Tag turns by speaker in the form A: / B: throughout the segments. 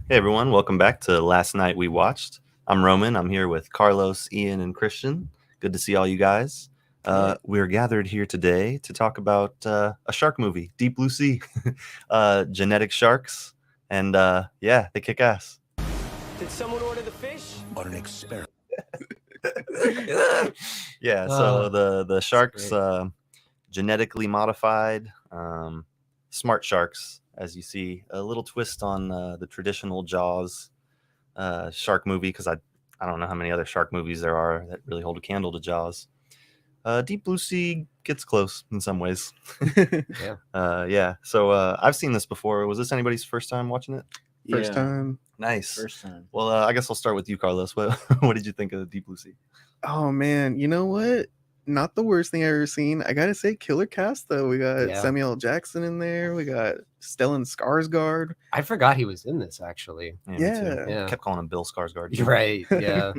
A: Hey everyone, welcome back to Last Night We Watched. I'm Roman. I'm here with Carlos, Ian, and Christian. Good to see all you guys. We're gathered here today to talk about a shark movie, Deep Blue Sea, genetic sharks, and yeah, they kick ass.
B: Did someone order the fish?
C: On an experiment.
A: Yeah, so the sharks,
D: great.
A: genetically modified, smart sharks, as you see. A little twist on the traditional Jaws shark movie, because I don't know how many other shark movies there are that really hold a candle to Jaws. Deep Blue Sea gets close in some ways. Yeah. So I've seen this before. Was this anybody's first time watching it?
D: First time.
A: Nice.
D: First time.
A: Well, I guess I'll start with you, Carlos. What did you think of Deep Blue Sea?
E: Oh man, you know what? Not the worst thing I've ever seen. I gotta say, killer cast though. We got
D: Yeah.
E: Samuel L. Jackson in there. We got Stellan Skarsgård.
D: I forgot he was in this actually.
A: Me too.
E: Yeah.
D: Yeah.
A: Kept calling him Bill Skarsgård.
D: You're right. Yeah.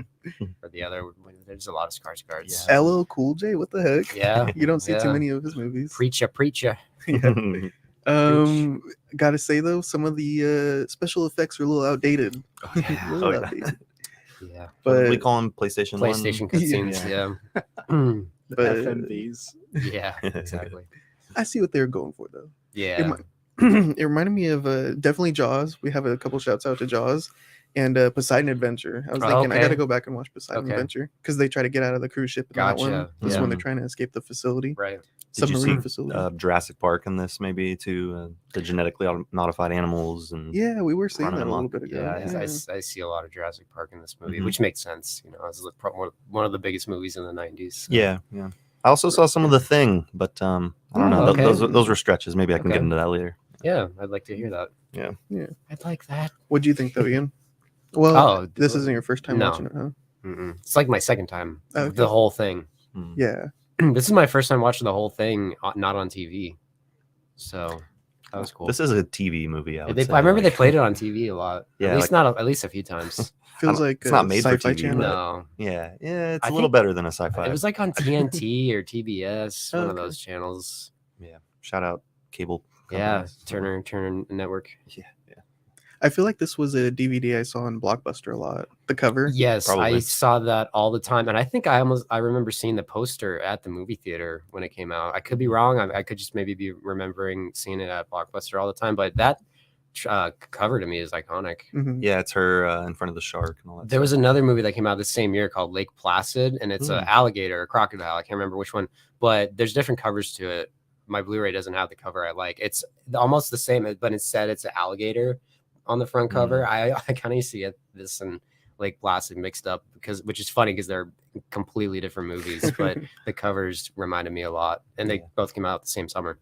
D: Or the other. There's a lot of Skarsgårds.
A: Yeah.
E: LL Cool J. What the heck?
D: Yeah.
E: You don't see too
D: Yeah.
E: many of his movies.
D: Preacher.
E: Yeah. Gotta say though, some of the special effects are a little outdated.
D: Yeah.
E: A little
A: Oh, yeah.
E: outdated.
D: Yeah.
E: But
A: we call him PlayStation 1.
D: PlayStation cutscenes. Yeah.
C: The
E: But-
C: FMVs.
D: Yeah. Exactly.
E: I see what they're going for though.
D: Yeah.
E: It reminded me of definitely Jaws. We have a couple shouts out to Jaws and Poseidon Adventure. I was
D: Oh,
E: thinking I
D: okay.
E: got to go back and watch Poseidon
D: Okay.
E: Adventure because they try to get out of the cruise ship in that one.
D: Gotcha.
E: This
D: Yeah.
E: one they're trying to escape the facility,
D: Right.
A: Did you
E: submarine
A: see
E: facility.
A: Jurassic Park in this, maybe, too? The genetically modified animals and
E: Yeah, we were seeing
A: running
E: that a little
A: amok.
E: bit ago.
D: Yeah. I see a lot of Jurassic Park in this movie,
A: Mhm.
D: which makes sense. You know, it's one of the biggest movies in the 90s. So.
A: Yeah. I also saw some of The Thing, but I don't know.
D: Oh, okay.
A: Those were stretches. Maybe I can get
D: Okay.
A: into that later.
D: Yeah. I'd like to hear that.
A: Yeah.
D: I'd like that.
E: What'd you think though, Ian? Well,
D: Oh,
E: this isn't your first time
D: no.
E: watching it, huh?
D: It's like my second time.
E: Okay.
D: The whole thing.
A: Hmm.
E: Yeah.
D: This is my first time watching the whole thing, not on TV. So that was cool.
A: This is a TV movie. I would say.
D: I remember they
A: like-
D: played it on TV a lot.
A: Yeah,
D: at least a few times.
E: Feels like
A: it's not made for
E: sci-fi
A: TV,
E: channel.
D: No,
A: Yeah, it's
D: I
A: a little
D: think-
A: better than a sci-fi.
D: it was like on TNT or TBS, one of
E: Okay.
D: those channels.
A: Yeah. Shout out cable.
D: Yeah,
A: companies.
D: Turner Network.
A: Yeah.
E: I feel like this was a DVD I saw in Blockbuster a lot. The cover.
D: Yes, I
A: Probably.
D: saw that all the time, and I think I remember seeing the poster at the movie theater when it came out. I could be wrong. I could just maybe be remembering seeing it at Blockbuster all the time, but that cover to me is iconic.
E: Mhm.
A: Yeah, it's her in front of the shark and all that.
D: There was another movie that came out the same year called Lake Placid, and it's an alligator, a crocodile. I can't remember which one, but there's different covers to it. My Blu-ray doesn't have the cover I like. It's almost the same, but instead it's an alligator on the front cover. I kind of see this and Lake Placid mixed up which is funny because they're completely different movies, but the covers reminded me a lot, and they both came out the same summer.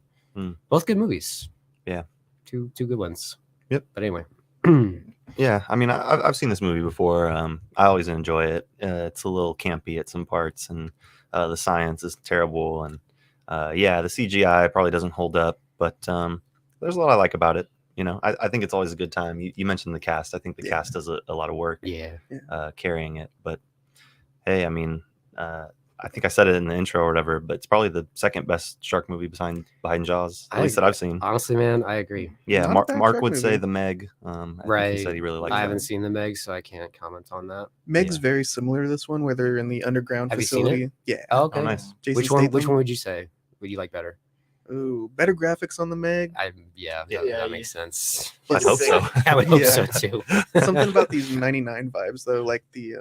D: Both good movies.
A: Yeah.
D: Two good ones.
A: Yep.
D: But anyway.
A: Yeah, I mean, I've seen this movie before. I always enjoy it. It's a little campy at some parts, and the science is terrible. And yeah, the CGI probably doesn't hold up, but there's a lot I like about it. You know, I think it's always a good time. You mentioned the cast. I think the cast does a lot of work
D: Yeah.
A: carrying it. But hey, I mean, I think I said it in the intro or whatever, but it's probably the second best shark movie behind Jaws, at least that I've seen.
D: Honestly, man, I agree.
A: Yeah,
E: Not a
A: Mark
E: bad
A: Mark
E: shark
A: would say
E: movie.
A: The Meg. I think
D: Right.
A: he said he really liked
D: I
A: that.
D: haven't seen the Meg, so I can't comment on that.
E: Meg's
A: Yeah.
E: very similar to this one, where they're in the underground
D: Have you seen it?
E: facility. Yeah.
D: Oh, okay.
A: Oh, nice.
E: Jason
D: Which one
E: Statham.
D: would you say would you like better?
E: Ooh, better graphics on the Meg.
D: Yeah,
A: Yeah,
D: that makes sense.
A: I hope so.
D: I would hope
E: Yeah.
D: so too.
E: Something about these 99 vibes though, like the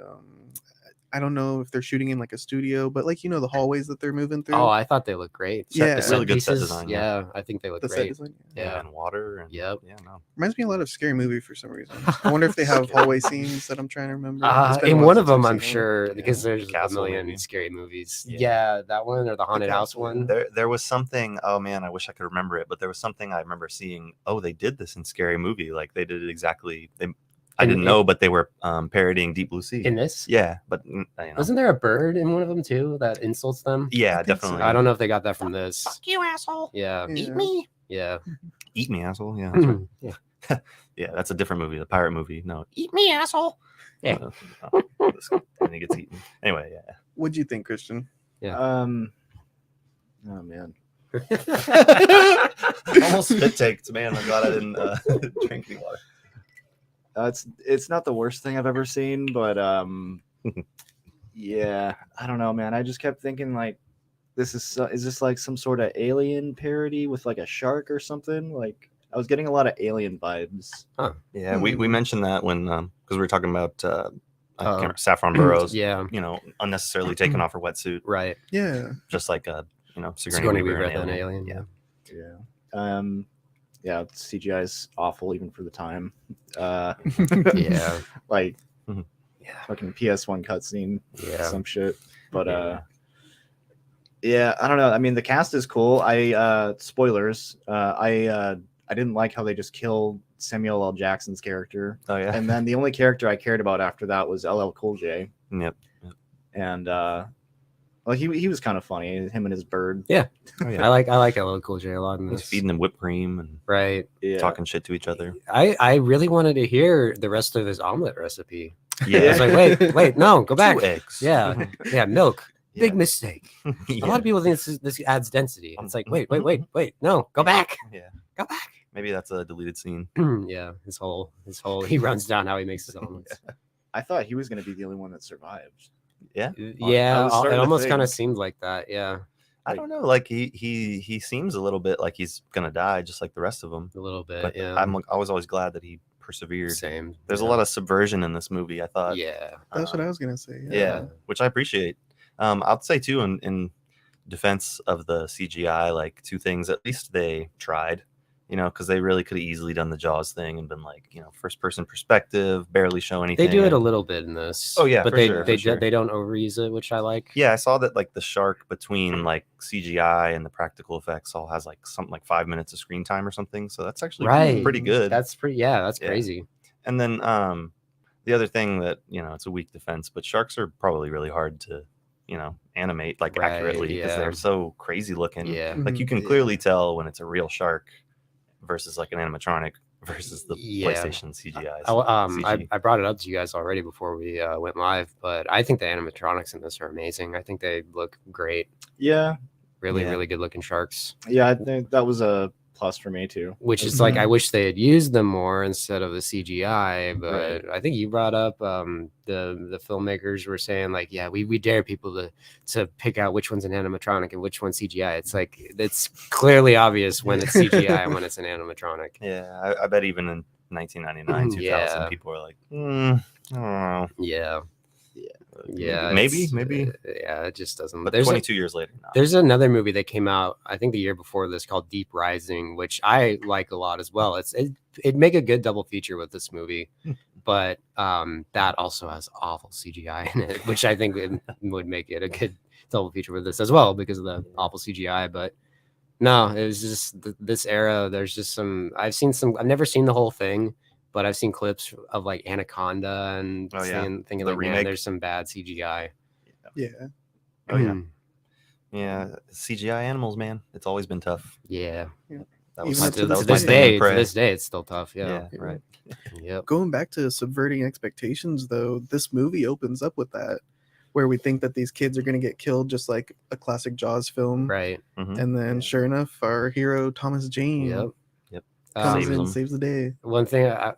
E: I don't know if they're shooting in like a studio, but like the hallways that they're moving through.
D: Oh, I thought they looked great.
E: Yeah.
D: The set
A: Really good set
D: pieces,
A: design,
D: Yeah,
A: yeah.
D: I think they look
E: the set
D: great.
E: design.
D: Yeah.
A: And water. And,
D: Yep.
A: Yeah, no.
E: Reminds me a lot of Scary Movie for some reason. I wonder if they have hallway scenes that I'm trying to remember. It's been a
D: In
E: while
D: one of
E: since I've
D: them, I'm
E: seen
D: sure,
A: Yeah.
D: because there's a
A: Castle,
D: million
A: maybe.
D: scary movies.
A: Yeah.
D: Yeah, that one or the haunted house
E: Castle,
D: one.
A: There was something. Oh man, I wish I could remember it. But there was something I remember seeing. Oh, they did this in Scary Movie. Like they did it exactly. I
D: In-
A: didn't know, but they were parodying Deep Blue Sea.
D: In this,
A: Yeah, but
D: wasn't there a bird in one of them too that insults them?
A: Yeah,
E: I think so.
A: definitely.
D: I don't know if they got that from this.
C: Fuck you, asshole.
D: Yeah,
E: Yeah.
C: me.
D: yeah.
A: Eat me, asshole. Yeah, that's right.
D: Yeah.
A: Yeah, that's a different movie, the pirate movie. No,
C: Eat me, asshole.
D: Yeah.
A: and he gets eaten. Anyway, yeah.
E: What'd you think, Christian?
C: Oh man.
A: Almost spit taked, man. I'm glad I didn't drink any water.
C: It's not the worst thing I've ever seen, but yeah, I don't know, man. I just kept thinking like, is this like some sort of Alien parody with like a shark or something? Like, I was getting a lot of Alien vibes.
A: Yeah, we mentioned that when because we were talking about I can't remember, Saffron
D: Mm,
A: Burrows.
D: yeah,
A: Unnecessarily taking off her wetsuit,
D: right.
E: Yeah.
A: just like
D: Sigourney Weaver
A: in
D: than Alien.
A: Yeah.
C: Yeah, CGI is awful even for the time.
D: Yeah.
C: Like
A: Mhm.
C: fucking PS1 cutscene,
D: Yeah.
C: some shit. But
D: Yeah.
C: yeah, I don't know. I mean, the cast is cool. Spoilers. I didn't like how they just killed Samuel L. Jackson's character,
A: Oh yeah.
C: and then the only character I cared about after that was LL Cool J,
A: Yep.
C: and well, he was kind of funny. Him and his bird.
D: Yeah.
A: Oh, yeah.
D: I like LL Cool J a lot in
A: He's
D: this.
A: feeding them whipped cream and
D: Right.
C: Yeah.
A: talking shit to each other.
D: I really wanted to hear the rest of his omelet recipe. I
A: Yeah.
D: was like, wait, no, go back.
A: 2 eggs.
D: Yeah. Yeah, milk.
A: Yeah.
D: Big mistake.
A: Yeah.
D: A lot of people think this adds density. It's like, wait, no, go back.
A: Yeah.
D: Go back.
A: Maybe that's a deleted scene.
D: Yeah, his whole he runs down how he makes his omelets.
C: I thought he was going to be the only one that survived.
A: Yeah.
D: Yeah,
C: I was
D: it
C: starting to
D: almost
C: think.
D: kind of seemed like that. Yeah,
A: I don't know. Like he seems a little bit like he's gonna die, just like the rest of them.
D: a little bit.
A: But
D: Yeah,
A: I was always glad that he persevered.
D: same.
A: There's
D: yeah.
A: a lot of subversion in this movie. I thought.
D: Yeah,
E: That's what I was gonna say.
A: Yeah, which I appreciate. I'll say too, in defense of the CGI, like 2 things. At least they tried, because they really could have easily done the Jaws thing and been like, first person perspective, barely show anything.
D: they do it a little bit in this.
A: Oh, yeah,
D: but
A: for
D: they
A: sure,
D: they
A: for sure.
D: they don't overuse it, which I like.
A: Yeah, I saw that like the shark between like CGI and the practical effects all has like something like 5 minutes of screen time or something. So that's actually
D: Right,
A: pretty good.
D: That's pretty. Yeah, that's
A: Yeah.
D: crazy.
A: And then the other thing that it's a weak defense, but sharks are probably really hard to animate like
D: Right,
A: accurately because
D: yeah.
A: they're so crazy looking.
D: Yeah,
A: Like you can
C: Yeah.
A: clearly tell when it's a real shark versus like an animatronic versus the
D: Yeah.
A: PlayStation CGI.
D: I brought it up to you guys already before we went live, but I think the animatronics in this are amazing. I think they look great.
C: Yeah,
D: Really,
A: Yeah.
D: really good looking sharks.
C: yeah, I think that was a plus for me too.
D: Which is like I wish they had used them more instead of the CGI. But I think you brought up the filmmakers were saying like, yeah, we dare people to pick out which one's an animatronic and which one's CGI. It's like it's clearly obvious when it's CGI and when it's an animatronic.
A: Yeah, I bet even in 1999, 2000,
D: Yeah.
A: people were like, I don't know.
D: Yeah. Yeah.
A: Maybe.
D: Yeah, it just doesn't.
A: But
D: There's
A: 22 years later, no.
D: There's another movie that came out, I think the year before this, called Deep Rising, which I like a lot as well. It'd make a good double feature with this movie, but that also has awful CGI in it, which I think would make it a good double feature with this as well because of the awful CGI. But no, it was just this era. There's just I've never seen the whole thing, but I've seen clips of like Anaconda and thinking
A: The
D: like, man,
A: remake.
D: there's some bad CGI.
E: Yeah.
A: Oh yeah, yeah. CGI animals, man. It's always been tough.
D: Yeah.
A: That was
E: Even
A: my,
E: to
A: that was
D: To
A: my
D: this
A: thing
D: day,
A: with
D: to
A: Prey.
D: this day, it's still tough.
A: Yeah,
D: Yeah.
A: right.
D: Yep.
E: Going back to subverting expectations, though, this movie opens up with that, where we think that these kids are going to get killed, just like a classic Jaws film.
D: Right.
A: Mhm.
E: And then, sure enough, our hero Thomas Jane
D: Yep.
E: comes
A: Saves
E: in
A: them.
E: and saves the day.
D: One thing, I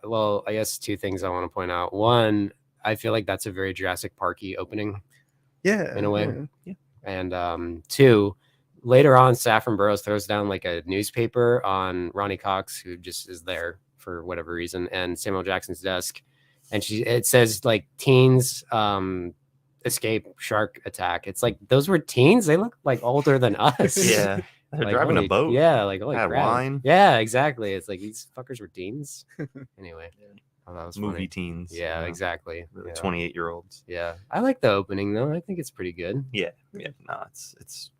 D: guess 2 things I want to point out. One, I feel like that's a very Jurassic Parky opening,
E: Yeah,
D: in a way.
E: yeah.
D: and 2, later on, Saffron Burrows throws down like a newspaper on Ronnie Cox, who just is there for whatever reason, and Samuel Jackson's desk, and it says like teens escape shark attack. It's like those were teens. They look like older than us.
A: Yeah, they're
D: Like,
A: driving a
D: holy-
A: boat.
D: Yeah, like holy
A: Had
D: crap.
A: wine.
D: Yeah, exactly. It's like these fuckers were teens. Anyway, I thought it was
A: Movie
D: funny.
A: teens.
D: Yeah, exactly.
A: Really
D: Yeah.
A: 28-year-olds.
D: Yeah, I like the opening though. I think it's pretty good.
A: Yeah. No,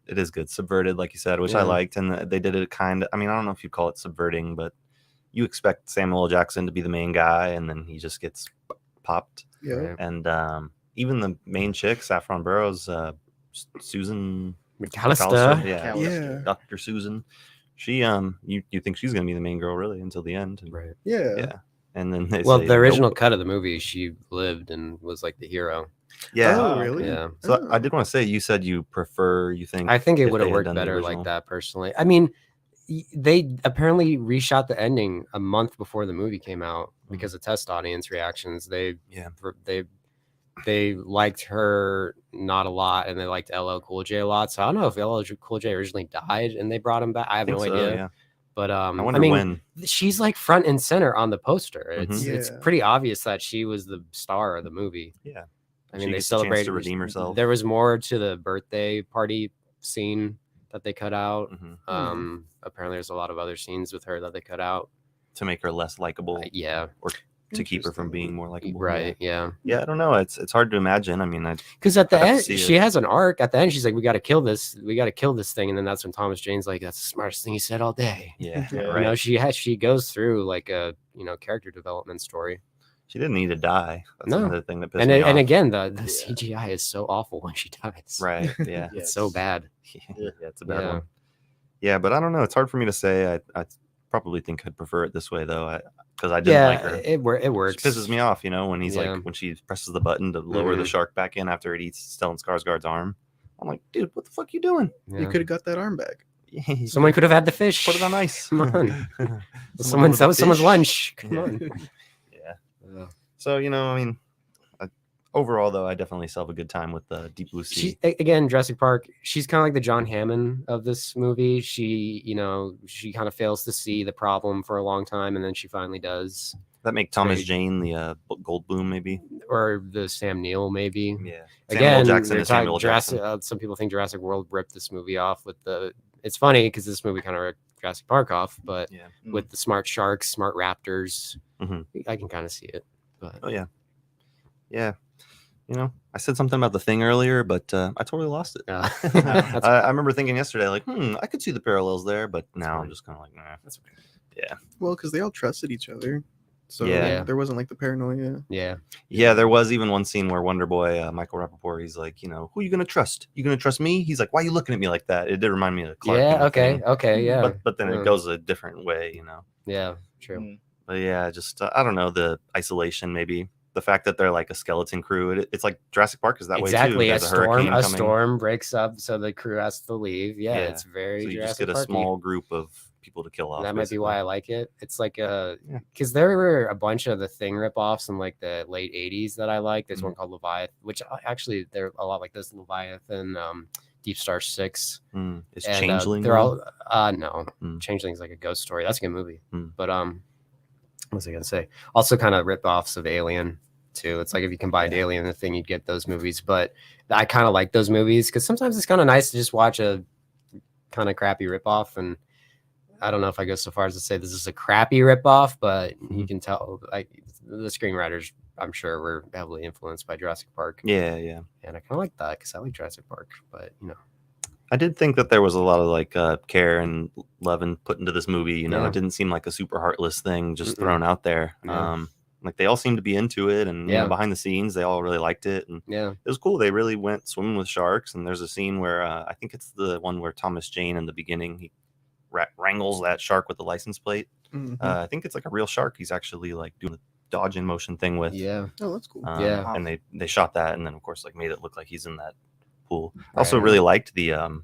A: it is good. Subverted, like you said, which I
D: Yeah.
A: liked, and they did it kind of. I mean, I don't know if you call it subverting, but you expect Samuel L. Jackson to be the main guy, and then he just gets popped.
E: Yeah.
D: Right.
A: And even the main chick, Saffron Burrows, Susan
D: McAlester.
A: yeah,
E: Yeah.
A: Dr. Susan. She you think she's gonna be the main girl really until the end. And,
D: Right.
E: Yeah.
A: Yeah. And then they
D: Well,
A: say,
D: the original
A: nope.
D: cut of the movie, she lived and was like the hero.
A: Yeah.
E: Oh, really?
D: Yeah.
A: So I
E: Oh.
A: did want to say, you said you think
D: I think it
A: if
D: would
A: they
D: have
A: had
D: worked
A: done the
D: better like
A: original.
D: that personally. I mean, They apparently reshot the ending a month before the movie came out because of test audience reactions. They liked her not a lot, and they liked LL Cool J a lot. So I don't know if LL Cool J originally died and they brought him back. I have no idea.
A: Yeah.
D: But
A: I wonder when.
D: She's like front and center on the poster. It's
E: Mhm.
D: it's
E: Yeah.
D: pretty obvious that she was the star of the movie.
A: Yeah.
D: I mean,
A: She
D: they
A: gets a chance to
D: celebrated
A: redeem herself.
D: There was more to the birthday party scene that they cut out.
A: Mhm.
D: Apparently, there's a lot of other scenes with her that they cut out.
A: To make her less likable,
D: Yeah,
A: or to keep her from being more likable.
D: right. Yeah,
A: Yeah, I don't know. It's hard to imagine. I mean,
D: because at the
A: I'd have to
D: end,
A: see
D: she
A: it.
D: has an arc. At the end, she's like, "We got to kill this. We got to kill this thing." And then that's when Thomas Jane's like, "That's the smartest thing he said all day."
A: yeah,
C: Yeah.
D: You know,
A: right.
D: she goes through like a character development story.
A: She didn't need to die. That's
D: No.
A: another thing that pissed
D: And
A: me off.
D: and again, the
C: Yeah.
D: CGI is so awful when she dies.
A: Right. Yeah.
D: It's so bad.
A: Yeah, it's a bad
D: Yeah.
A: one. Yeah, but I don't know. It's hard for me to say. I probably think I'd prefer it this way though, because I didn't like her.
D: It works.
A: She pisses me off, when he's
D: Yeah.
A: like when she presses the button to lower the
D: Mhm.
A: shark back in after it eats Stellan Skarsgård's arm. I'm like, dude, what the fuck you doing?
E: You
D: Yeah.
E: could have got that arm back.
D: Someone could have had the fish.
A: put it on ice.
D: Come on.
A: Someone
D: That
A: ordered
D: was someone's
A: fish.
D: lunch. Come
A: Yeah.
D: on.
A: Yeah.
D: Yeah.
A: So I mean, overall though, I definitely still have a good time with the Deep Blue Sea.
D: Again, Jurassic Park. She's kind of like the John Hammond of this movie. She kind of fails to see the problem for a long time, and then she finally does.
A: That make Thomas
D: Great.
A: Jane the Goldblum maybe.
D: Or the Sam Neill, maybe.
A: Yeah.
D: Again,
A: Jackson
D: they're
A: is Samuel
D: talking Jurassic.
A: Jackson.
D: Some people think Jurassic World ripped this movie off with the. It's funny because this movie kind of ripped Jurassic Park off, but
A: Yeah.
D: with the smart sharks, smart raptors,
A: Mhm.
D: I can kind of see it. But
A: Oh yeah. Yeah. I said something about the Thing earlier, but I totally lost it.
D: That's
A: I remember thinking yesterday, like, I could see the parallels there, but now I'm
D: fine.
A: just kind of like, nah.
D: That's okay.
A: Yeah.
E: Well, because they all trusted each other. So
A: Yeah.
E: there wasn't like the paranoia.
D: Yeah.
A: Yeah, there was even one scene where Wonder Boy, Michael Rappaport, he's like, who are you gonna trust? You gonna trust me? He's like, why are you looking at me like that? It did remind me of Clark. in
D: Yeah.
A: The
D: Okay.
A: Thing.
D: Okay. Yeah.
A: But then
D: Yeah.
A: it goes a different way,
D: Yeah. True.
C: Mm.
A: But yeah, just I don't know, the isolation maybe. The fact that they're like a skeleton crew, it's like Jurassic Park is that way too.
D: Exactly. A
A: There's hurricane coming.
D: storm breaks up, so the crew has to leave. Yeah.
A: Yeah.
D: It's very.
A: So you
D: Jurassic
A: just get a
D: Park-y.
A: small group of people to kill off.
D: That might be why I like it. It's like
A: Yeah.
D: because there were a bunch of the Thing ripoffs in like the late '80s that I like. There's one called Leviathan, which actually they're a lot like this Leviathan, Deep Star 6.
A: Is
D: And,
A: Changeling?
D: they're
A: one?
D: all no.
A: Mm.
D: Changeling's like a ghost story. That's a good movie.
A: Mm.
D: But what was I gonna say? Also, kind of ripoffs of Alien too. It's like if you combined Alien and the Thing, you'd get those movies. But I kind of like those movies because sometimes it's kind of nice to just watch a kind of crappy ripoff. And I don't know if I go so far as to say this is a crappy ripoff, but you can tell like the screenwriters, I'm sure, were heavily influenced by Jurassic Park.
A: Yeah.
D: And I kind of like that because I like Jurassic Park. But
A: I did think that there was a lot of like care and love and put into this movie.
D: Yeah.
A: It didn't seem like a super heartless thing just
D: Mm-mm.
A: thrown out there.
D: Yeah.
A: Like they all seemed to be into it, and
D: Yeah.
A: behind the scenes, they all really liked it, and
D: yeah,
A: it was cool. They really went swimming with sharks. And there's a scene where I think it's the one where Thomas Jane in the beginning he wrangles that shark with the license plate.
E: Mhm.
A: I think it's like a real shark. He's actually like doing the dodge in motion thing with.
D: yeah.
E: Oh, that's cool.
D: Yeah.
A: And they shot that, and then of course like made it look like he's in that pool. I also
D: Right.
A: really liked the on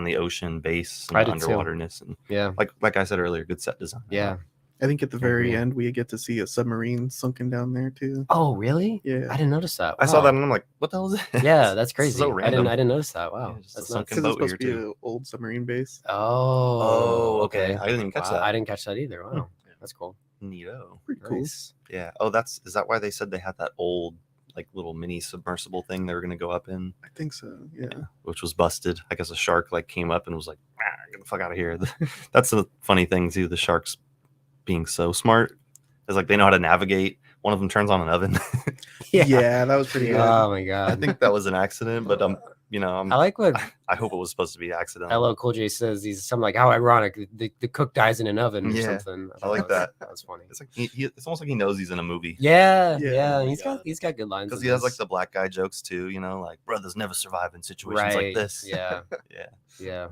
A: the ocean base
D: I
A: and
D: did too.
A: underwaterness, and
D: Yeah.
A: like I said earlier, good set design.
D: Yeah.
E: I think at the very
D: agree.
E: end we get to see a submarine sunken down there too.
D: Oh, really?
E: Yeah.
D: I didn't notice that.
A: I saw
D: Wow.
A: that and I'm like, what the hell is that?
D: Yeah, that's
A: It's
D: crazy.
A: so random.
D: I didn't notice that. Wow.
A: Yeah, just a
D: That's
A: sunken
D: nuts.
E: Because it's
A: boat
E: supposed to be
A: here,
E: an old submarine base.
D: Oh,
A: okay. I didn't even catch
D: Wow,
A: that.
D: I didn't catch that either. Wow.
A: Yeah.
D: That's cool.
A: Neato.
E: Pretty cool.
D: Nice.
A: Yeah. Oh, is that why they said they had that old like little mini submersible thing they were gonna go up in,
E: I think so. Yeah.
A: which was busted. I guess a shark like came up and was like, get the fuck out of here. That's a funny thing too. The sharks being so smart. It's like they know how to navigate. One of them turns on an oven.
E: Yeah, that was pretty good.
D: Oh my
A: I
D: god.
A: think that was an accident, but
D: I like what
A: I hope it was supposed to be accidental.
D: LL Cool J says. He's something like, "How ironic! The cook dies in an oven or
A: Yeah,
D: something."
A: I like that.
D: That was funny.
A: It's like it's almost like he knows he's in a movie.
D: Yeah,
E: Yeah.
D: yeah. He's got good lines
A: Because
D: in
A: he has like
D: this.
A: the black guy jokes too, like brothers never survive in situations
D: right.
A: like this.
D: Yeah,
A: Yeah.
D: yeah.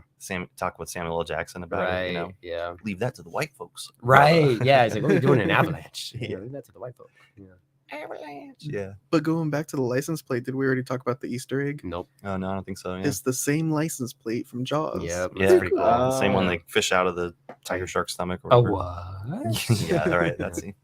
A: Talk with Samuel L. Jackson about
D: Right.
A: it,
D: Yeah.
A: leave that to the white folks.
D: Right. Yeah. He's like, "What are we doing in an avalanche?"
A: Yeah.
D: Leave that to the white folk. Yeah.
A: Avalanche. Yeah.
E: But going back to the license plate, did we already talk about the Easter egg?
D: Nope.
A: Oh no, I don't think so. Yeah.
E: It's the same license plate from Jaws.
D: Yeah,
A: Yeah.
D: that's pretty cool.
A: The same one
C: Oh.
A: they fish out of the tiger shark stomach. Or
D: Oh,
A: whatever.
D: what?
A: Yeah. All right. That's it.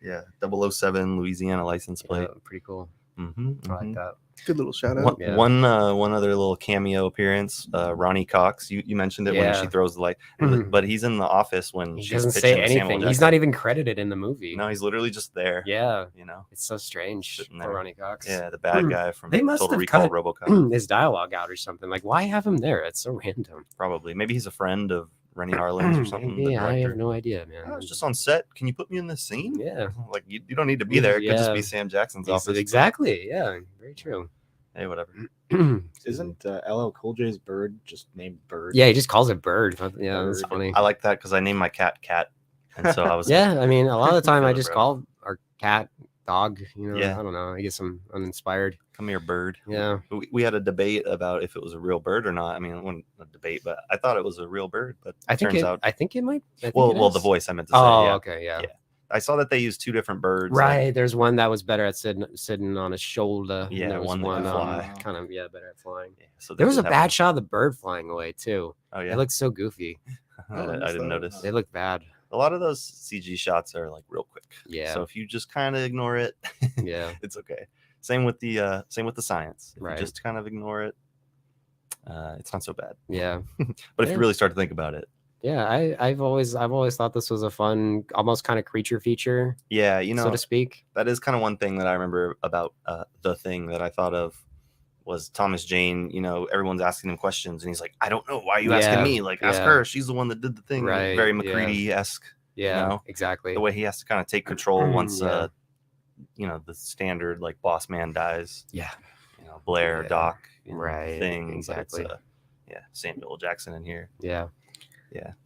A: Yeah. 007 Louisiana license plate.
D: Yeah, pretty cool.
A: Mm-hmm,
D: I like that.
E: Good little shout out.
A: One other little cameo appearance. Ronnie Cox. You mentioned it when she
D: Yeah.
A: throws the light,
D: Mhm.
A: but he's in the office when
D: He
A: she's
D: doesn't
A: pitching
D: say
A: to Samuel
D: anything. He's
A: Jackson.
D: not even credited in the movie.
A: No, he's literally just there.
D: Yeah,
A: You know.
D: it's so strange
A: Sitting
D: for
A: there.
D: Ronnie Cox.
A: Yeah, the bad guy from
D: They must
A: Total
D: have
A: Recall,
D: cut
A: RoboCop.
D: his dialogue out or something. Like, why have him there? It's so random.
A: Probably. Maybe he's a friend of Renny Harlin's or something. the
D: Maybe, I
A: director.
D: have no idea, man.
A: I was just on set. Can you put me in this scene?
D: Yeah,
A: Like you don't need to be there. It could just
D: Yeah.
A: be Sam Jackson's office.
D: exactly. Yeah, very true.
A: Hey, whatever.
C: Isn't LL Cool J's bird just named Bird?
D: Yeah, he just calls it Bird. Yeah, that's
C: Bird.
D: funny.
A: I like that because I named my cat Cat, and so I was
D: Yeah, I mean, a lot of the time I
A: Feel it,
D: just
A: bro.
D: call our cat dog. You know,
A: Yeah.
D: I don't know. I guess I'm uninspired.
A: come here, bird.
D: Yeah.
A: We had a debate about if it was a real bird or not. I mean, it wasn't a debate, but I thought it was a real bird. But
D: I think
A: turns
D: it.
A: out,
D: I think it might. I think
A: well,
D: it
A: the
D: is.
A: voice I meant to say.
D: Oh,
A: Yeah.
D: okay, yeah.
A: Yeah. I saw that they used two different birds. like-
D: Right, there's one that was better at sitting on his shoulder. and
A: Yeah,
D: there was
A: one that
D: one
A: could fly.
D: kind of better at flying.
A: Yeah, so they
D: There was a
A: did have
D: bad shot of the bird flying away too.
A: Oh yeah,
D: It looked so goofy.
A: I didn't notice.
D: They looked bad.
A: A lot of those CG shots are like real quick.
D: Yeah.
A: So if you just kind of ignore it,
D: Yeah.
A: it's okay. Same with the science. If
D: Right.
A: you just kind of ignore it, it's not so bad.
D: Yeah.
A: But if
D: Yeah.
A: you really start to think about it,
D: Yeah. I've always thought this was a fun, almost kind of creature feature,
A: yeah, you know,
D: so to speak.
A: that is kind of one thing that I remember about the thing that I thought of was Thomas Jane. You know, everyone's asking him questions, and he's like, "I don't know. Why are you asking
D: Yeah,
A: me? Like, ask
D: yeah.
A: her. She's the one that did the thing."
D: Right,
A: Very
D: yeah.
A: McCready-esque.
D: Yeah.
A: know,
D: Exactly.
A: The way he has to kind of take control once,
D: Yeah.
A: The standard like boss man dies.
D: Yeah.
A: You know, Blair,
D: Yeah.
A: Doc,
D: Right,
A: thing.
D: exactly.
A: But it's, Samuel Jackson in here.
D: Yeah.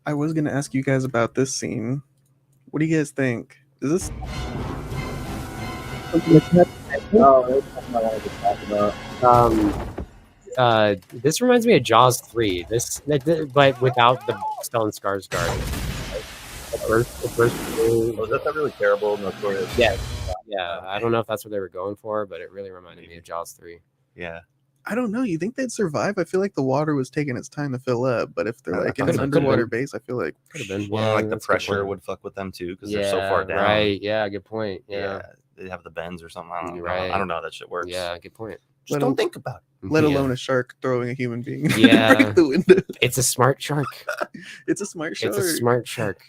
E: I was gonna ask you guys about this scene. What do you guys think? Is this
C: Oh, that's something I wanted to talk about.
D: This reminds me of Jaws 3. But without the Stone Skarsgård. The first
A: Was that really terrible? Notorious?
D: yeah, I don't know if that's what they were going for, but it really reminded me of Jaws 3.
A: Yeah.
E: I don't know. You think they'd survive? I feel like the water was taking its time to fill up, but if they're
A: Yeah,
E: like in
A: could've
E: an
A: been.
E: underwater base, I feel like
D: Could have been.
A: Well, like the
D: that's a good
A: pressure
D: point.
A: would fuck with them too because they're so far down.
D: Right. Yeah. Good point. Yeah.
A: They have the bends or something. I don't know.
D: Right.
A: I don't know how that shit works.
D: Yeah. Good point.
A: Just
E: Let
A: don't
E: al-
A: think about it.
E: let
D: Yeah.
E: alone a shark throwing a human being
D: Yeah.
E: break the window.
D: It's a smart shark.
E: It's a smart shark.
D: It's a smart shark.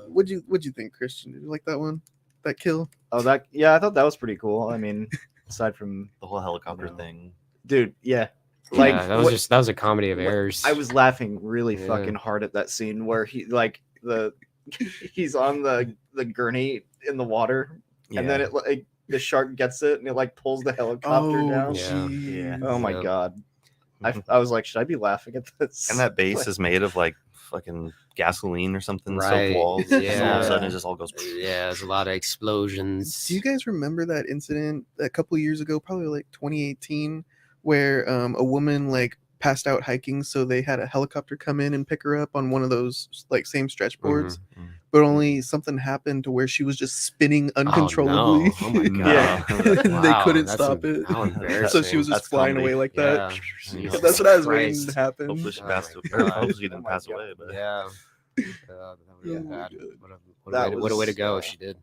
E: What'd you think, Christian? Did you like that one? That kill?
C: Oh, I thought that was pretty cool. I mean, aside from,
A: The whole helicopter
C: No.
A: thing.
C: dude, yeah,
D: Like
C: like
D: that was a comedy of errors.
C: I was laughing really
D: Yeah.
C: fucking hard at that scene where he's on the gurney in the water, and then it like the shark gets it and it like pulls the helicopter down.
D: Yeah.
E: jeez.
C: Oh my
D: Yeah.
C: god, I was like, should I be laughing at this?
A: And that base is made of like fucking gasoline or something.
D: Right.
A: Soap walls. And all of
D: Yeah.
A: a sudden it just all goes.
D: Yeah, there's a lot of explosions.
E: Do you guys remember that incident a couple years ago, probably like 2018, where a woman like passed out hiking, so they had a helicopter come in and pick her up on one of those like same stretch boards,
A: Mhm.
E: but only something happened to where she was just spinning
D: Oh, no.
E: uncontrollably.
D: Oh my god.
C: Yeah.
E: And they
D: Wow,
E: couldn't
D: that's
E: stop it.
D: how
E: So she was
D: embarrassing.
E: just
A: That's
E: flying
A: comedy.
E: away like
D: Yeah.
E: that.
D: Jesus
E: That's what I was waiting
D: Christ.
E: to happen.
A: Hopefully she
D: Oh
A: passed
D: my
A: away.
D: God.
A: Hopefully she didn't
C: Oh my
A: pass
C: God.
A: away. But
D: Yeah. That would
E: Oh
D: be
E: my
D: bad.
E: God.
D: What a way to
C: was,
D: go if she did.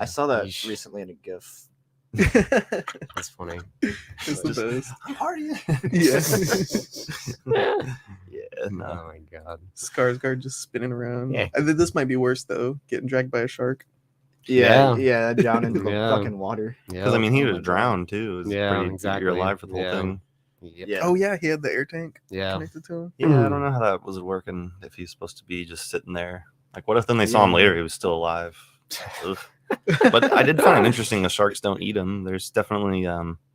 C: I saw that
D: Yeesh.
C: recently in a GIF.
D: That's funny.
E: It's the best.
A: I'm partying.
E: Yeah.
A: Yeah. No.
D: Oh my god.
E: Skarsgård just spinning around.
D: Yeah.
E: I think this might be worse though, getting dragged by a shark.
C: Yeah, down into the
D: Yeah.
C: fucking water.
D: Yeah.
A: Because I mean, he
C: Oh
A: was
C: my God.
A: drowned too. It was
D: Yeah,
A: pretty,
D: exactly.
A: You're alive for the whole
D: Yeah.
A: thing.
D: Yep.
C: Yeah.
E: Oh yeah, he had the air tank
D: Yeah.
E: connected to him.
A: Yeah, I don't know how that was working. If he's supposed to be just sitting there, like, what if then they saw him
C: Yeah.
A: later? He was still alive. Ugh. But I did find it interesting. The sharks don't eat him. There's definitely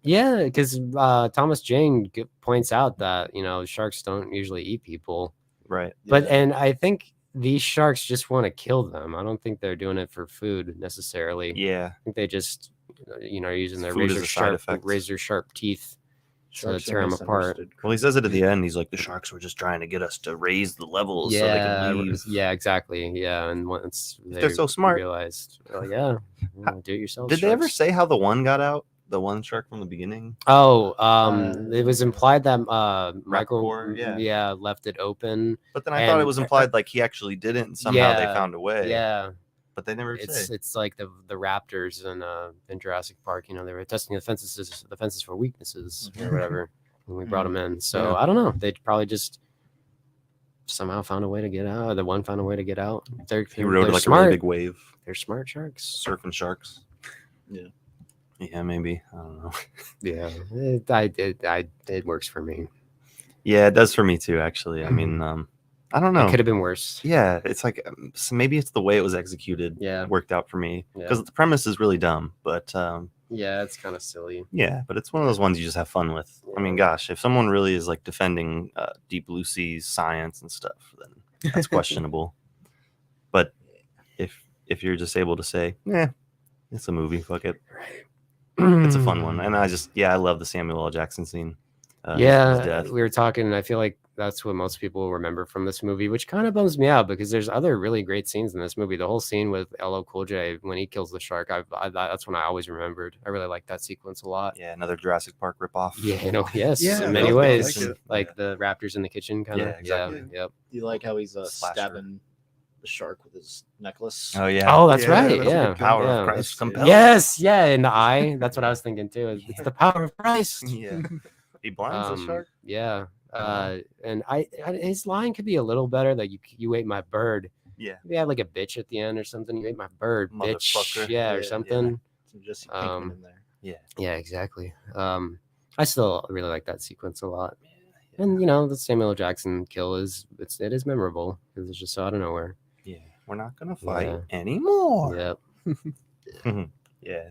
D: Yeah, because Thomas Jane points out that sharks don't usually eat people,
A: right.
D: but and I think these sharks just want to kill them. I don't think they're doing it for food necessarily.
A: Yeah.
D: I think they just are using their
A: Food is a side effect.
D: razor sharp teeth to
C: Sharks are
D: tear them apart.
C: misunderstood
A: Well, he says it at the end. He's like, the sharks were just trying to get us to raise the levels so they can leave.
D: Yeah, exactly. Yeah, and once
A: They're so smart.
D: realized, do it yourself.
A: Did they ever say how the one got out? The one shark from the beginning?
D: Oh, it was implied that Michael,
A: Rappaport,
D: left it open.
A: But then I thought it was implied like he actually didn't, and somehow they found a way.
D: Yeah,
A: but they never say.
D: It's like the raptors in Jurassic Park. You know, they were testing the fences for weaknesses or whatever when we brought them in. So I don't know. They probably just somehow found a way to get out. The one found a way to get out.
A: He rode like
D: smart.
A: a really big wave.
D: They're smart sharks.
A: Surfing sharks.
C: Yeah.
A: Yeah, maybe. I don't know.
D: Yeah, it works for me.
A: Yeah, it does for me too. Actually, I mean, I don't know.
D: It could have been worse.
A: Yeah, it's like maybe it's the way it was executed.
D: Yeah,
A: worked out for me because the premise is really dumb, but
D: yeah, it's kind of silly.
A: Yeah, but it's one of those ones you just have fun with. I mean, gosh, if someone really is like defending deep blue seas science and stuff, then that's questionable. But if you're just able to say, it's a movie, fuck it.
D: Right.
A: It's a fun one, and I love the Samuel L. Jackson scene.
D: We were talking, and I feel like that's what most people will remember from this movie, which kind of bums me out because there's other really great scenes in this movie. The whole scene with LL Cool J when he kills the shark, that's when I always remembered. I really like that sequence a lot.
A: Yeah, another Jurassic Park ripoff.
D: Yeah, yes,
E: Yeah,
D: in many ways,
E: like
D: the raptors in the kitchen kind of.
A: Yeah, exactly.
D: Yeah, yep.
C: You like how he's
A: Slasher.
C: stabbing the shark with his necklace?
A: Oh yeah.
D: Oh, that's
E: Yeah,
D: right.
E: that's
D: Yeah,
E: good.
A: Power
D: yeah.
A: of Christ compels.
D: Yes, yeah, in the eye. That's what I was thinking too. It's the power of Christ.
A: Yeah. He blinds the shark.
D: Yeah. And his line could be a little better. Like you ate my bird.
A: Yeah.
D: Maybe add like a bitch at the end or something. You ate my bird, bitch.
A: Motherfucker.
D: Yeah, or
C: Yeah,
D: something.
C: Some Jesse Pinkman in there.
A: Yeah.
D: Yeah, exactly. I still really like that sequence a lot. And the Samuel L. Jackson kill it is memorable because it's just so out of nowhere.
A: Yeah. We're not gonna fight anymore.
D: Yep.
A: Yeah.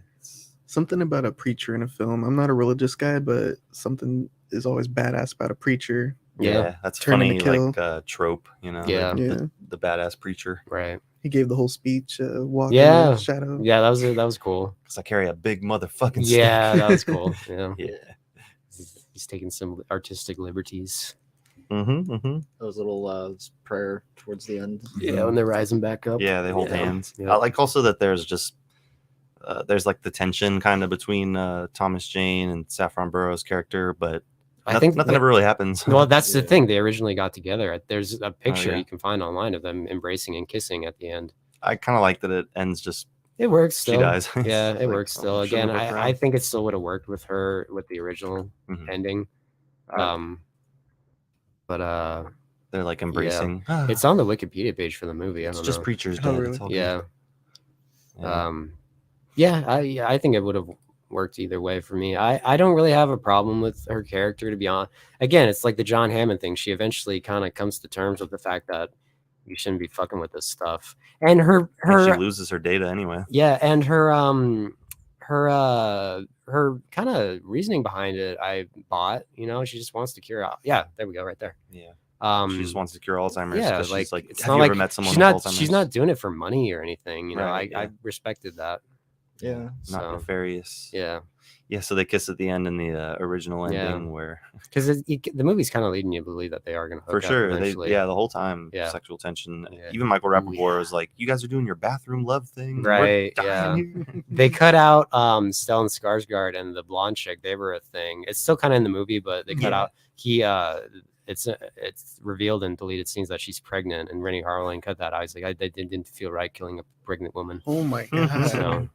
E: Something about a preacher in a film. I'm not a religious guy, but something is always badass about a preacher.
A: Yeah, that's
E: Turning
A: funny,
E: to
A: like trope, like
E: Yeah.
A: the badass preacher.
D: Right.
E: He gave the whole speech, walking in the shadow.
D: Yeah, that was cool.
A: Because I carry a big motherfucking stick.
D: Yeah, that was cool. Yeah.
A: Yeah.
D: He's taking some artistic liberties.
C: That was a little prayer towards the end.
D: Yeah, when they're rising back up.
A: Yeah, they hold hands.
D: Yeah.
A: I like also that there's just there's like the tension kind of between Thomas Jane and Saffron Burrows' character, but
D: I think
A: nothing ever really happens.
D: Well, that's the thing. They originally got together. There's a picture
A: yeah.
D: you can find online of them embracing and kissing at the end.
A: I kind of like that it ends just.
D: It works still.
A: She dies.
D: Yeah, it
A: Like,
D: works still.
A: shouldn't
D: Again,
A: have hooked
D: I
A: around.
D: think it still would have worked with her with the original ending. But
A: They're like embracing.
D: it's on the Wikipedia page for the movie. I
A: It's
D: don't
A: just
D: know.
A: preachers
E: Oh,
A: dead.
E: really?
A: It's all good.
D: Yeah. I think it would have worked either way for me. I don't really have a problem with her character, to be honest. Again, it's like the John Hammond thing. She eventually kind of comes to terms with the fact that you shouldn't be fucking with this stuff. And
A: And she loses her data anyway.
D: yeah, and her kind of reasoning behind it, I bought. She just wants to cure. Yeah, there we go, right there.
A: Yeah.
D: She
A: She just wants to cure Alzheimer's.
D: Yeah,
A: 'cause
D: like
A: she's like,
D: it's
A: have
D: not
A: you
D: like
A: ever met someone
D: she's
A: with
D: not.
A: Alzheimer's?
D: She's not doing it for money or anything.
A: Right,
D: I
A: yeah.
D: respected that.
C: Yeah.
A: Not
D: So
A: nefarious.
D: yeah,
A: Yeah. So they kiss at the end in the original
D: Yeah.
A: ending where
D: because the movie's kind of leading you to believe that they are going to
A: for
D: hook up
A: sure
D: eventually.
A: the whole time
D: Yeah.
A: sexual tension.
D: Yeah.
A: Even Michael Rappaport
D: Yeah.
A: was like, you guys are doing your bathroom love thing. We're
D: Right,
A: dying here."
D: They cut out Stellan Skarsgård and the blonde chick. They were a thing. It's still kind of in the movie, but they cut out. It's revealed in deleted scenes that she's pregnant, and Renny Harlin cut that out. He's like, I didn't feel right killing a pregnant woman.
E: Oh my god.
D: So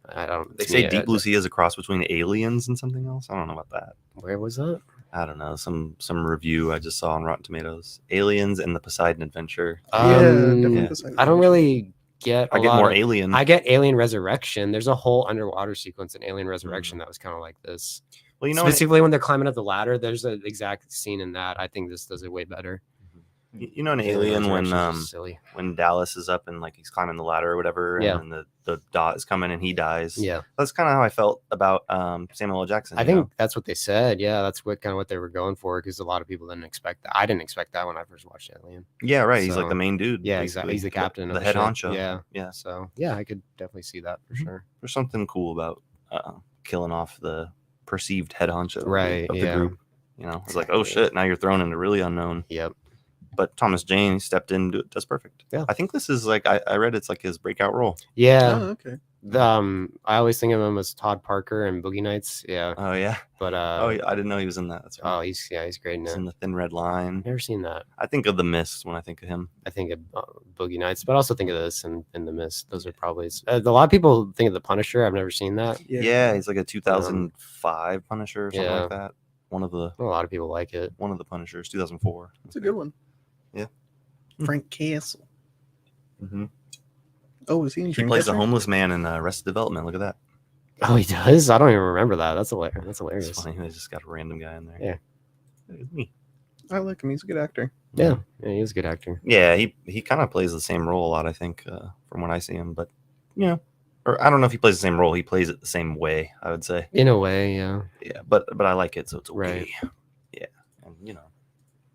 D: I don't.
A: They
D: to
A: say
D: me,
A: Deep Blue Sea is a cross between aliens and something else. I don't know about that.
D: Where was that?
A: I don't know. Some review I just saw on Rotten Tomatoes. Aliens and the Poseidon Adventure.
E: Definitely
A: yeah.
E: Poseidon.
D: I don't really get.
A: I get more alien.
D: I get Alien Resurrection. There's a whole underwater sequence in Alien Resurrection that was kind of like this.
A: Well, you know,
D: Specifically when they're climbing up the ladder, there's an exact scene in that. I think this does it way better.
A: you know, an alien when
D: Resurrection's just silly.
A: when Dallas is up and like he's climbing the ladder or whatever,
D: Yeah.
A: and then the dot is coming and he dies.
D: Yeah,
A: That's kind of how I felt about Samuel L. Jackson.
D: I
A: you
D: think
A: know?
D: that's what they said. Yeah, that's what they were going for because a lot of people didn't expect that. I didn't expect that when I first watched Alien.
A: Yeah, right. He's like
D: So-
A: the main dude.
D: Yeah, exactly. He's the
A: basically.
D: captain,
A: the
D: of
A: head
D: ship.
A: honcho.
D: Yeah,
A: yeah.
D: So yeah, I could definitely see that for sure.
A: There's something cool about killing off the perceived head honcho
D: Right,
A: of the
D: yeah.
A: group. You know, it's like, oh
D: Exactly.
A: shit, now you're thrown into really unknown.
D: Yep.
A: But Thomas Jane stepped in, does perfect.
D: Yeah.
A: I think this is like I read it's like his breakout role.
D: Yeah.
E: Oh, okay.
D: I always think of him as Todd Parker and Boogie Nights. Yeah.
A: Oh yeah.
D: But
A: Oh yeah, I didn't know he was in that. That's right.
D: oh, he's great in
A: He's
D: it.
A: in the Thin Red Line.
D: Never seen that.
A: I think of The Mist when I think of him.
D: I think of Boogie Nights, but also think of this and The Mist. Those are probably a lot of people think of The Punisher. I've never seen that.
A: Yeah, he's like a 2005 Punisher or something
D: yeah.
A: like that. One of the
D: A lot of people like it.
A: Punishers, 2004.
E: It's a good one.
A: Yeah.
E: Frank Castle.
A: Mm-hmm.
E: Oh, is he in
A: He plays a
E: Dreamcatcher?
A: homeless man in Arrested Development. Look at that.
D: Oh, he does. I don't even remember that. That's hilarious. That's hilarious.
A: It's funny. They just got a random guy in there.
D: Yeah.
A: It's me.
E: I like him. He's a good actor.
D: Yeah, he's a good actor.
A: Yeah, he kind of plays the same role a lot, I think, from when I see him. But you know, or I don't know if he plays the same role. He plays it the same way, I would say.
D: In a way, yeah.
A: Yeah, but I like it, so it's okay.
D: Right.
A: Yeah, and you know,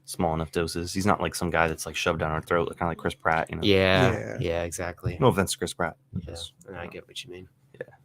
A: small enough doses. He's not like some guy that's like shoved down our throat, kind of like Chris Pratt. You know.
D: Yeah, exactly.
A: No offense, to Chris Pratt.
D: Yeah, and I get what you mean.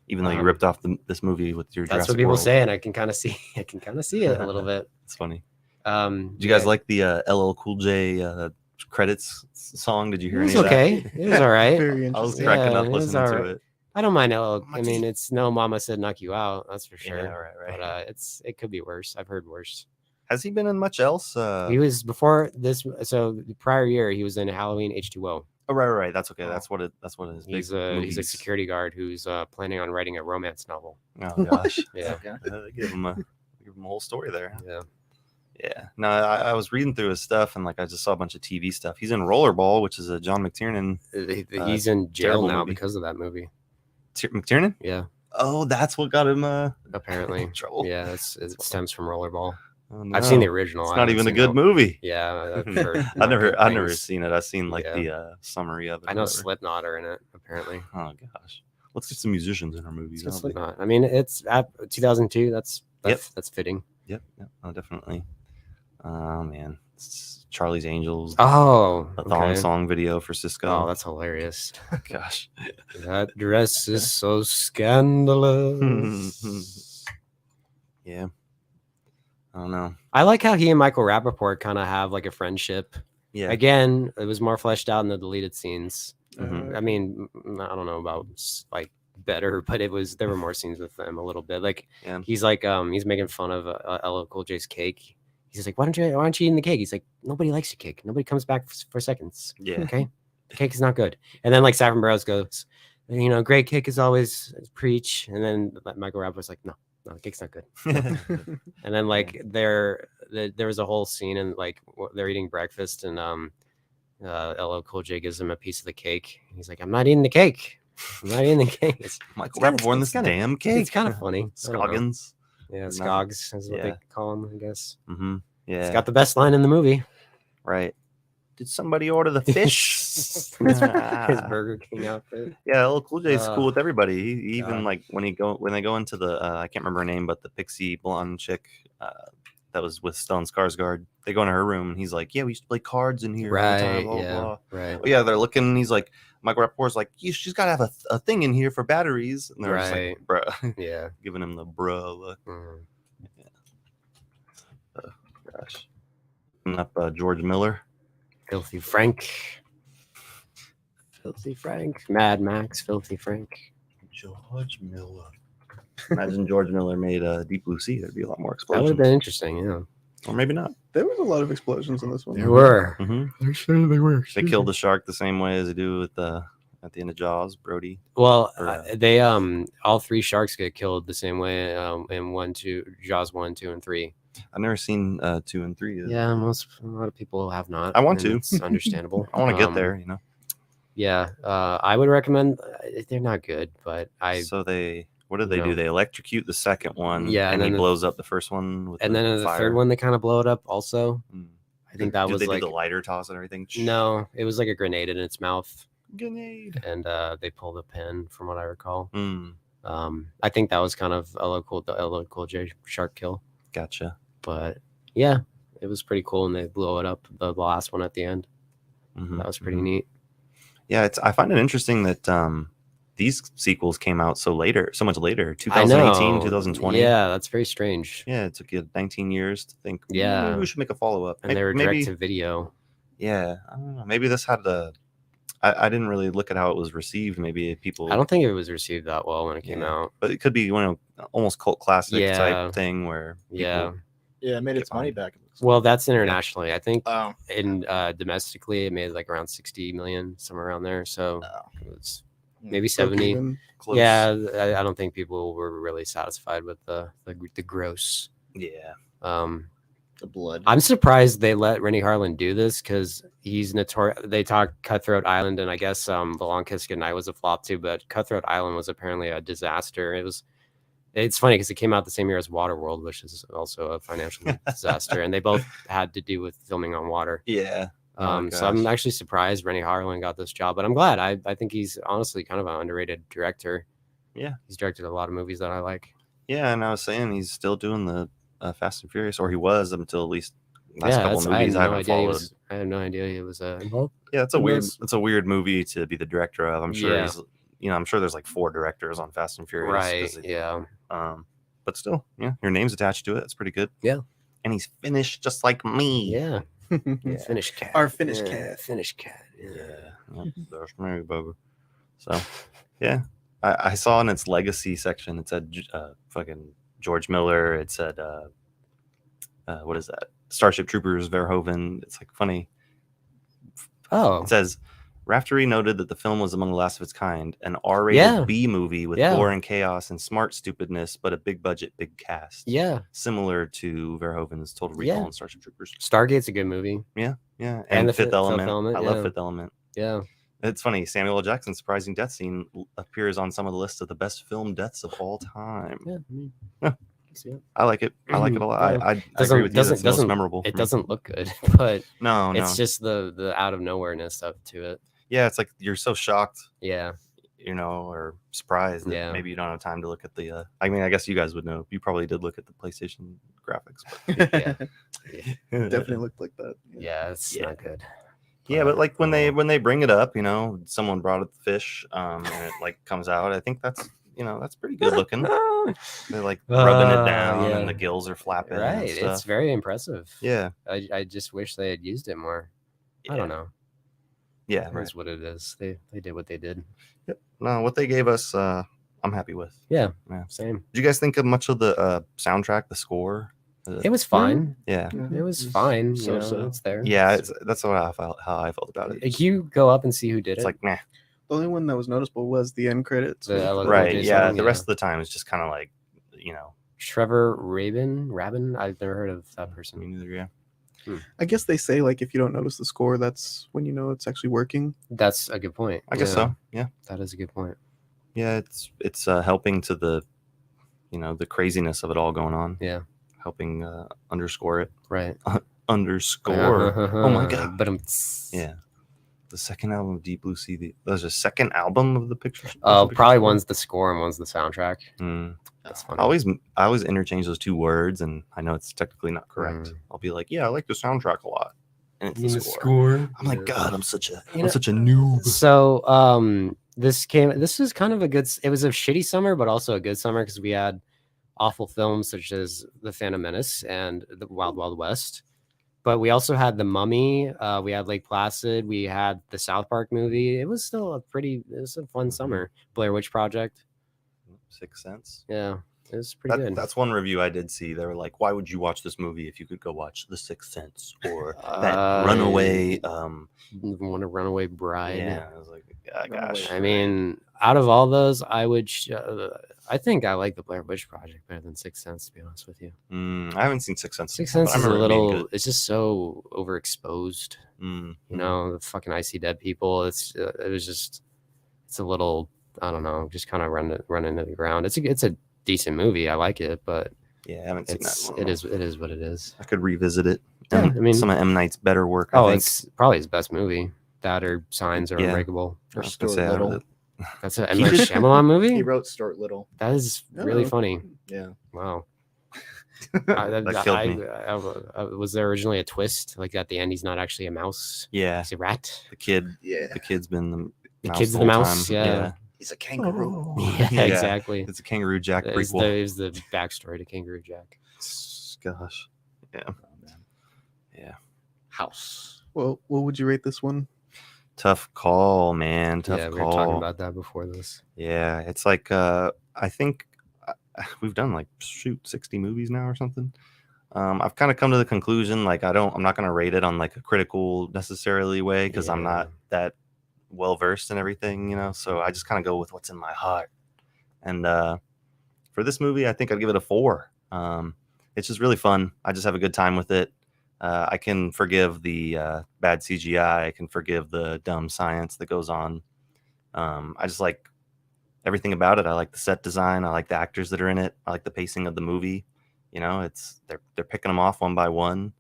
A: Even though you ripped off this movie with your
D: That's
A: Jurassic
D: what people
A: World.
D: say, and I can kind of see. I can kind of see it a little bit.
A: It's funny.
D: Did
A: Did you guys like the LL Cool J credits song? Did you hear
D: It was
A: any of that?
D: okay. It was all right.
E: Very
A: I was
E: interesting.
A: cracking up
D: it was
A: listening to
D: alright.
A: it.
D: I don't mind LL. I mean, it's no Mama Said Knock You Out. That's for sure.
A: Yeah, right.
D: But it could be worse. I've heard worse.
A: Has he been in much else?
D: He was before this. So the prior year, he was in Halloween H2O.
A: Oh, right. That's okay. That's what his big
D: He's a
A: movies.
D: security guard who's planning on writing a romance novel.
A: Oh gosh.
D: Yeah.
A: Give him a whole story there.
D: Yeah.
A: Yeah. No, I was reading through his stuff and like I just saw a bunch of TV stuff. He's in Rollerball, which is a John McTiernan.
D: He's in jail
A: terrible
D: now
A: movie.
D: because of that movie.
A: McTiernan?
D: Yeah.
A: Oh, that's what got him
D: Apparently.
A: in trouble.
D: Yeah. It stems from Rollerball.
A: Oh, no.
D: I've seen the original.
A: It's
D: I
A: not
D: haven't
A: even a
D: seen
A: good
D: the-
A: movie.
D: Yeah. I've heard
A: I've
D: not good
A: never
D: things.
A: seen it. I've seen like
D: Yeah.
A: the summary of it.
D: I
A: or
D: know
A: whatever.
D: Slipknot are in it, apparently.
A: Oh gosh. Let's get some musicians in our movies.
D: It's
A: That'll be-
D: Slipknot. I mean, it's at 2002. That's
A: Yep.
D: that's fitting.
A: Yep. Oh, definitely. Oh man. It's Charlie's Angels.
D: Oh,
A: A thong
D: okay.
A: song video for Cisco.
D: Oh, that's hilarious.
A: gosh.
D: That dress is so scandalous.
A: Yeah. I don't know.
D: I like how he and Michael Rappaport kind of have like a friendship.
A: Yeah.
D: Again, it was more fleshed out in the deleted scenes.
A: Mhm.
D: I mean, I don't know about like better, but there were more scenes with them a little bit. Like
A: Yeah.
D: he's like he's making fun of LL Cool J's cake. He's like, why aren't you eating the cake? He's like, nobody likes your cake. Nobody comes back for seconds.
A: Yeah.
D: Okay, the cake is not good. And then like Saffron Burrows goes, you know, great cake is always preach. And then Michael Rappaport's like, no, the cake's not good. And then like there was a whole scene and like they're eating breakfast and LL Cool J gives him a piece of the cake. He's like, I'm not eating the cake. I'm not eating the cake. It's
A: Michael
D: kinda-
A: Rappaport in
D: it's
A: this
D: kinda-
A: damn cake.
D: It's kind of funny. I don't know.
A: Scoggins.
D: Yeah,
A: Or not-
D: Scogs is what
A: yeah.
D: they call him, I guess.
A: Mm-hmm. Yeah.
D: He's got the best line in the movie.
A: Right. Did somebody order the fish?
D: His Burger King outfit.
A: Yeah, LL Cool J's cool with everybody. He even
D: God.
A: like when they go into the I can't remember her name, but the pixie blonde chick that was with Stellan Skarsgård. They go into her room and he's like, "Yeah, we used to play cards in here all the
D: Right.
A: time." Blah,
D: Yeah.
A: blah.
D: Right.
A: Oh, yeah, they're looking. And he's like, Michael Rappaport's like, she's got to have a thing in here for batteries. And they're just like, bruh,
D: Yeah.
A: giving him the bruh look.
D: Mm.
A: Gosh. Looking up George Miller.
D: Filthy Frank. Filthy Frank. Mad Max. Filthy Frank.
A: George Miller. Imagine George Miller made Deep Blue Sea. There'd be a lot more
D: That would
A: explosions.
D: have been interesting. Yeah.
A: Or maybe not.
E: There was a lot of explosions in this one.
D: There were.
A: Mm-hmm.
D: There certainly were.
A: They killed the shark the same way as they do with at the end of Jaws, Brody.
D: Well,
A: Or,
D: they all three sharks get killed the same way in Jaws 1, 2, and 3.
A: I've never seen 2 and 3.
D: Yeah, a lot of people have not.
A: I want
D: and
A: to.
D: It's understandable.
A: I want to get there, you know.
D: Yeah, I would recommend. They're not good, but
A: So what did they
D: No.
A: do? They electrocute the second one,
D: Yeah,
A: and
D: and
A: he
D: then
A: blows up the first one with
D: and then in the
A: fire.
D: third one they kind of blow it up. Also,
A: Mm.
D: I think that
A: Did
D: was
A: they
D: like
A: do the lighter toss and everything?
D: no, it was like a grenade in its mouth,
A: Grenade.
D: and they pulled a pin, from what I recall.
A: Mm,
D: I think that was kind of the LL Cool J shark kill,
A: gotcha.
D: but yeah, it was pretty cool, and they blow it up the last one at the end.
A: Mhm,
D: That was pretty
A: mhm.
D: neat.
A: Yeah, I find it interesting that these sequels came out so much later,
D: I
A: 2018,
D: know.
A: 2020.
D: Yeah, that's very strange.
A: Yeah, it took you 19 years to think.
D: Yeah.
A: Maybe we should make a follow up.
D: And they were direct to video.
A: Yeah, I don't know. Maybe this had I didn't really look at how it was received. Maybe people.
D: I don't think it was received that well when it came out.
A: But it could be almost cult classic
D: Yeah.
A: type thing where.
D: Yeah.
C: Yeah, it made its money back.
D: Well, that's internationally. I think
C: Oh.
D: in domestically it made like around 60 million, somewhere around there. So it was maybe 70.
E: Even
A: Close.
D: Yeah, I don't think people were really satisfied with the gross.
A: Yeah.
C: The blood.
D: I'm surprised they let Renny Harlin do this because he's notorious. They talk Cutthroat Island, and I guess The Long Kiss Goodnight was a flop too. But Cutthroat Island was apparently a disaster. It's funny because it came out the same year as Waterworld, which is also a financial disaster, and they both had to do with filming on water.
A: Yeah.
D: So I'm actually surprised Renny Harlin got this job, but I'm glad. I think he's honestly kind of an underrated director.
A: Yeah.
D: He's directed a lot of movies that I like.
A: Yeah, and I was saying he's still doing the Fast and Furious, or he was until at least last couple
D: I
A: movies
D: had
A: I
D: no
A: haven't
D: idea
A: followed.
D: I had no idea he was involved.
A: Yeah, it's a weird movie to be the director of. I'm sure
D: Yeah.
A: he's, I'm sure there's like 4 directors on Fast and Furious.
D: Right. Yeah.
A: But still, your name's attached to it. It's pretty good.
D: Yeah.
A: And he's finished just like me.
D: Yeah.
E: Yeah.
D: Finished cat.
E: Our finished cat.
D: Finished cat.
A: Yeah. That's me, baby. So, yeah. I saw in its legacy section, it said fucking George Miller. It said, what is that? Starship Troopers, Verhoeven. It's like funny.
D: Oh.
A: It says, Raftery noted that the film was among the last of its kind, an R-rated B movie with gore and chaos and smart stupidness, but a big budget, big cast.
D: Yeah.
A: Similar to Verhoeven's Total Recall and Starship Troopers.
D: Stargate's a good movie.
A: Yeah. And
D: the
A: Fifth Element. I love
D: yeah.
A: Fifth Element.
D: Yeah.
A: It's funny. Samuel L. Jackson's surprising death scene appears on some of the lists of the best film deaths of all time.
D: Yeah.
A: I like it. I like it a lot.
D: Yeah.
A: I agree with you. It's the most memorable.
D: It
A: for me.
D: doesn't look good, but
A: No.
D: it's just the out of nowhereness up to it.
A: Yeah, it's like you're so shocked.
D: Yeah.
A: Or surprised that maybe you don't have time to look at the. I mean, I guess you guys would know. You probably did look at the PlayStation graphics. But
E: Definitely looked like that.
D: Yeah, it's not good.
A: Yeah, but like when they bring it up, someone brought up the fish, and it like comes out. I think that's that's pretty good looking. They're like rubbing it down, and the gills are flapping.
D: Right, it's very impressive.
A: Yeah,
D: I just wish they had used it more. I don't know.
A: Yeah,
D: that's what it is. They did what they did.
A: Yep. No, what they gave us, I'm happy with.
D: Yeah, same.
A: Did you guys think of much of the soundtrack, the score?
D: It was fine.
A: Yeah,
D: it was fine.
C: So
D: it's there.
A: Yeah, that's how I felt about it.
D: Like, you go up and see who did it.
A: It's like, nah.
E: The only one that was noticeable was the end credits.
A: Right. Yeah. The rest of the time is just kind of like,
D: Trevor Rabin. I've never heard of that person.
A: Me neither. Yeah.
E: I guess they say like if you don't notice the score, that's when you know it's actually working.
D: That's a good point.
A: I guess so. Yeah.
D: That is a good point.
A: Yeah, it's helping to the, the craziness of it all going on.
D: Yeah.
A: Helping underscore it.
D: Right.
A: Underscore. Oh my god.
D: But
A: yeah. The second album of Deep Blue Sea. There's a second album of the picture.
D: Probably one's the score and one's the soundtrack.
A: That's funny. I always interchange those two words, and I know it's technically not correct. I'll be like, yeah, I like the soundtrack a lot, and it's the score. I'm like, God, I'm such a noob.
D: So this was kind of it was a shitty summer, but also a good summer because we had awful films such as The Phantom Menace and The Wild Wild West. But we also had The Mummy. We had Lake Placid. We had the South Park movie. It was still a fun summer. Blair Witch Project.
A: Sixth Sense.
D: Yeah, it was pretty good.
A: That's one review I did see. They were like, why would you watch this movie if you could go watch The Sixth Sense or that Runaway
D: Want to Runaway Bride?
A: Yeah, I was like, gosh.
D: I mean, out of all those, I think I like the Blair Witch Project better than Sixth Sense, to be honest with you.
A: I haven't seen Sixth Sense.
D: Sixth Sense is a little. It's just so overexposed. The fucking I See Dead People. It's a little. I don't know. Just kind of run into the ground. It's a decent movie. I like it, but
A: yeah, I haven't seen that.
D: It is what it is.
A: I could revisit it.
D: Yeah, I mean,
A: some of M. Night's better work. I think.
D: It's probably his best movie. That or Signs or Unbreakable.
C: Or Stuart Little.
D: That's a M. Night Shyamalan movie.
C: He wrote Stuart Little.
D: That is really funny.
C: Yeah.
D: Wow.
A: That killed me.
D: Was there originally a twist? Like at the end, he's not actually a mouse.
A: Yeah.
D: He's a rat.
A: The kid.
E: Yeah.
A: The kid's been the mouse.
D: Kid's the mouse. Yeah.
C: He's a kangaroo.
D: Yeah,
A: Yeah.
D: exactly.
A: It's a Kangaroo Jack
D: It was
A: prequel.
D: the backstory to Kangaroo Jack.
A: Gosh. Yeah.
C: Oh, man.
A: Yeah.
C: House.
E: Well, what would you rate this one?
A: Tough call, man. Tough
D: Yeah,
A: call.
D: we were talking about that before this.
A: Yeah, it's like I think we've done like 60 movies now or something. I've kind of come to the conclusion like I'm not gonna rate it on like a critical necessarily way because I'm not that well versed in everything, you know. So I just kind of go with what's in my heart. And for this movie, I think I'd give it a 4. It's just really fun. I just have a good time with it. I can forgive the bad CGI. I can forgive the dumb science that goes on. I just like everything about it. I like the set design. I like the actors that are in it. I like the pacing of the movie. You know, they're picking them off one by one.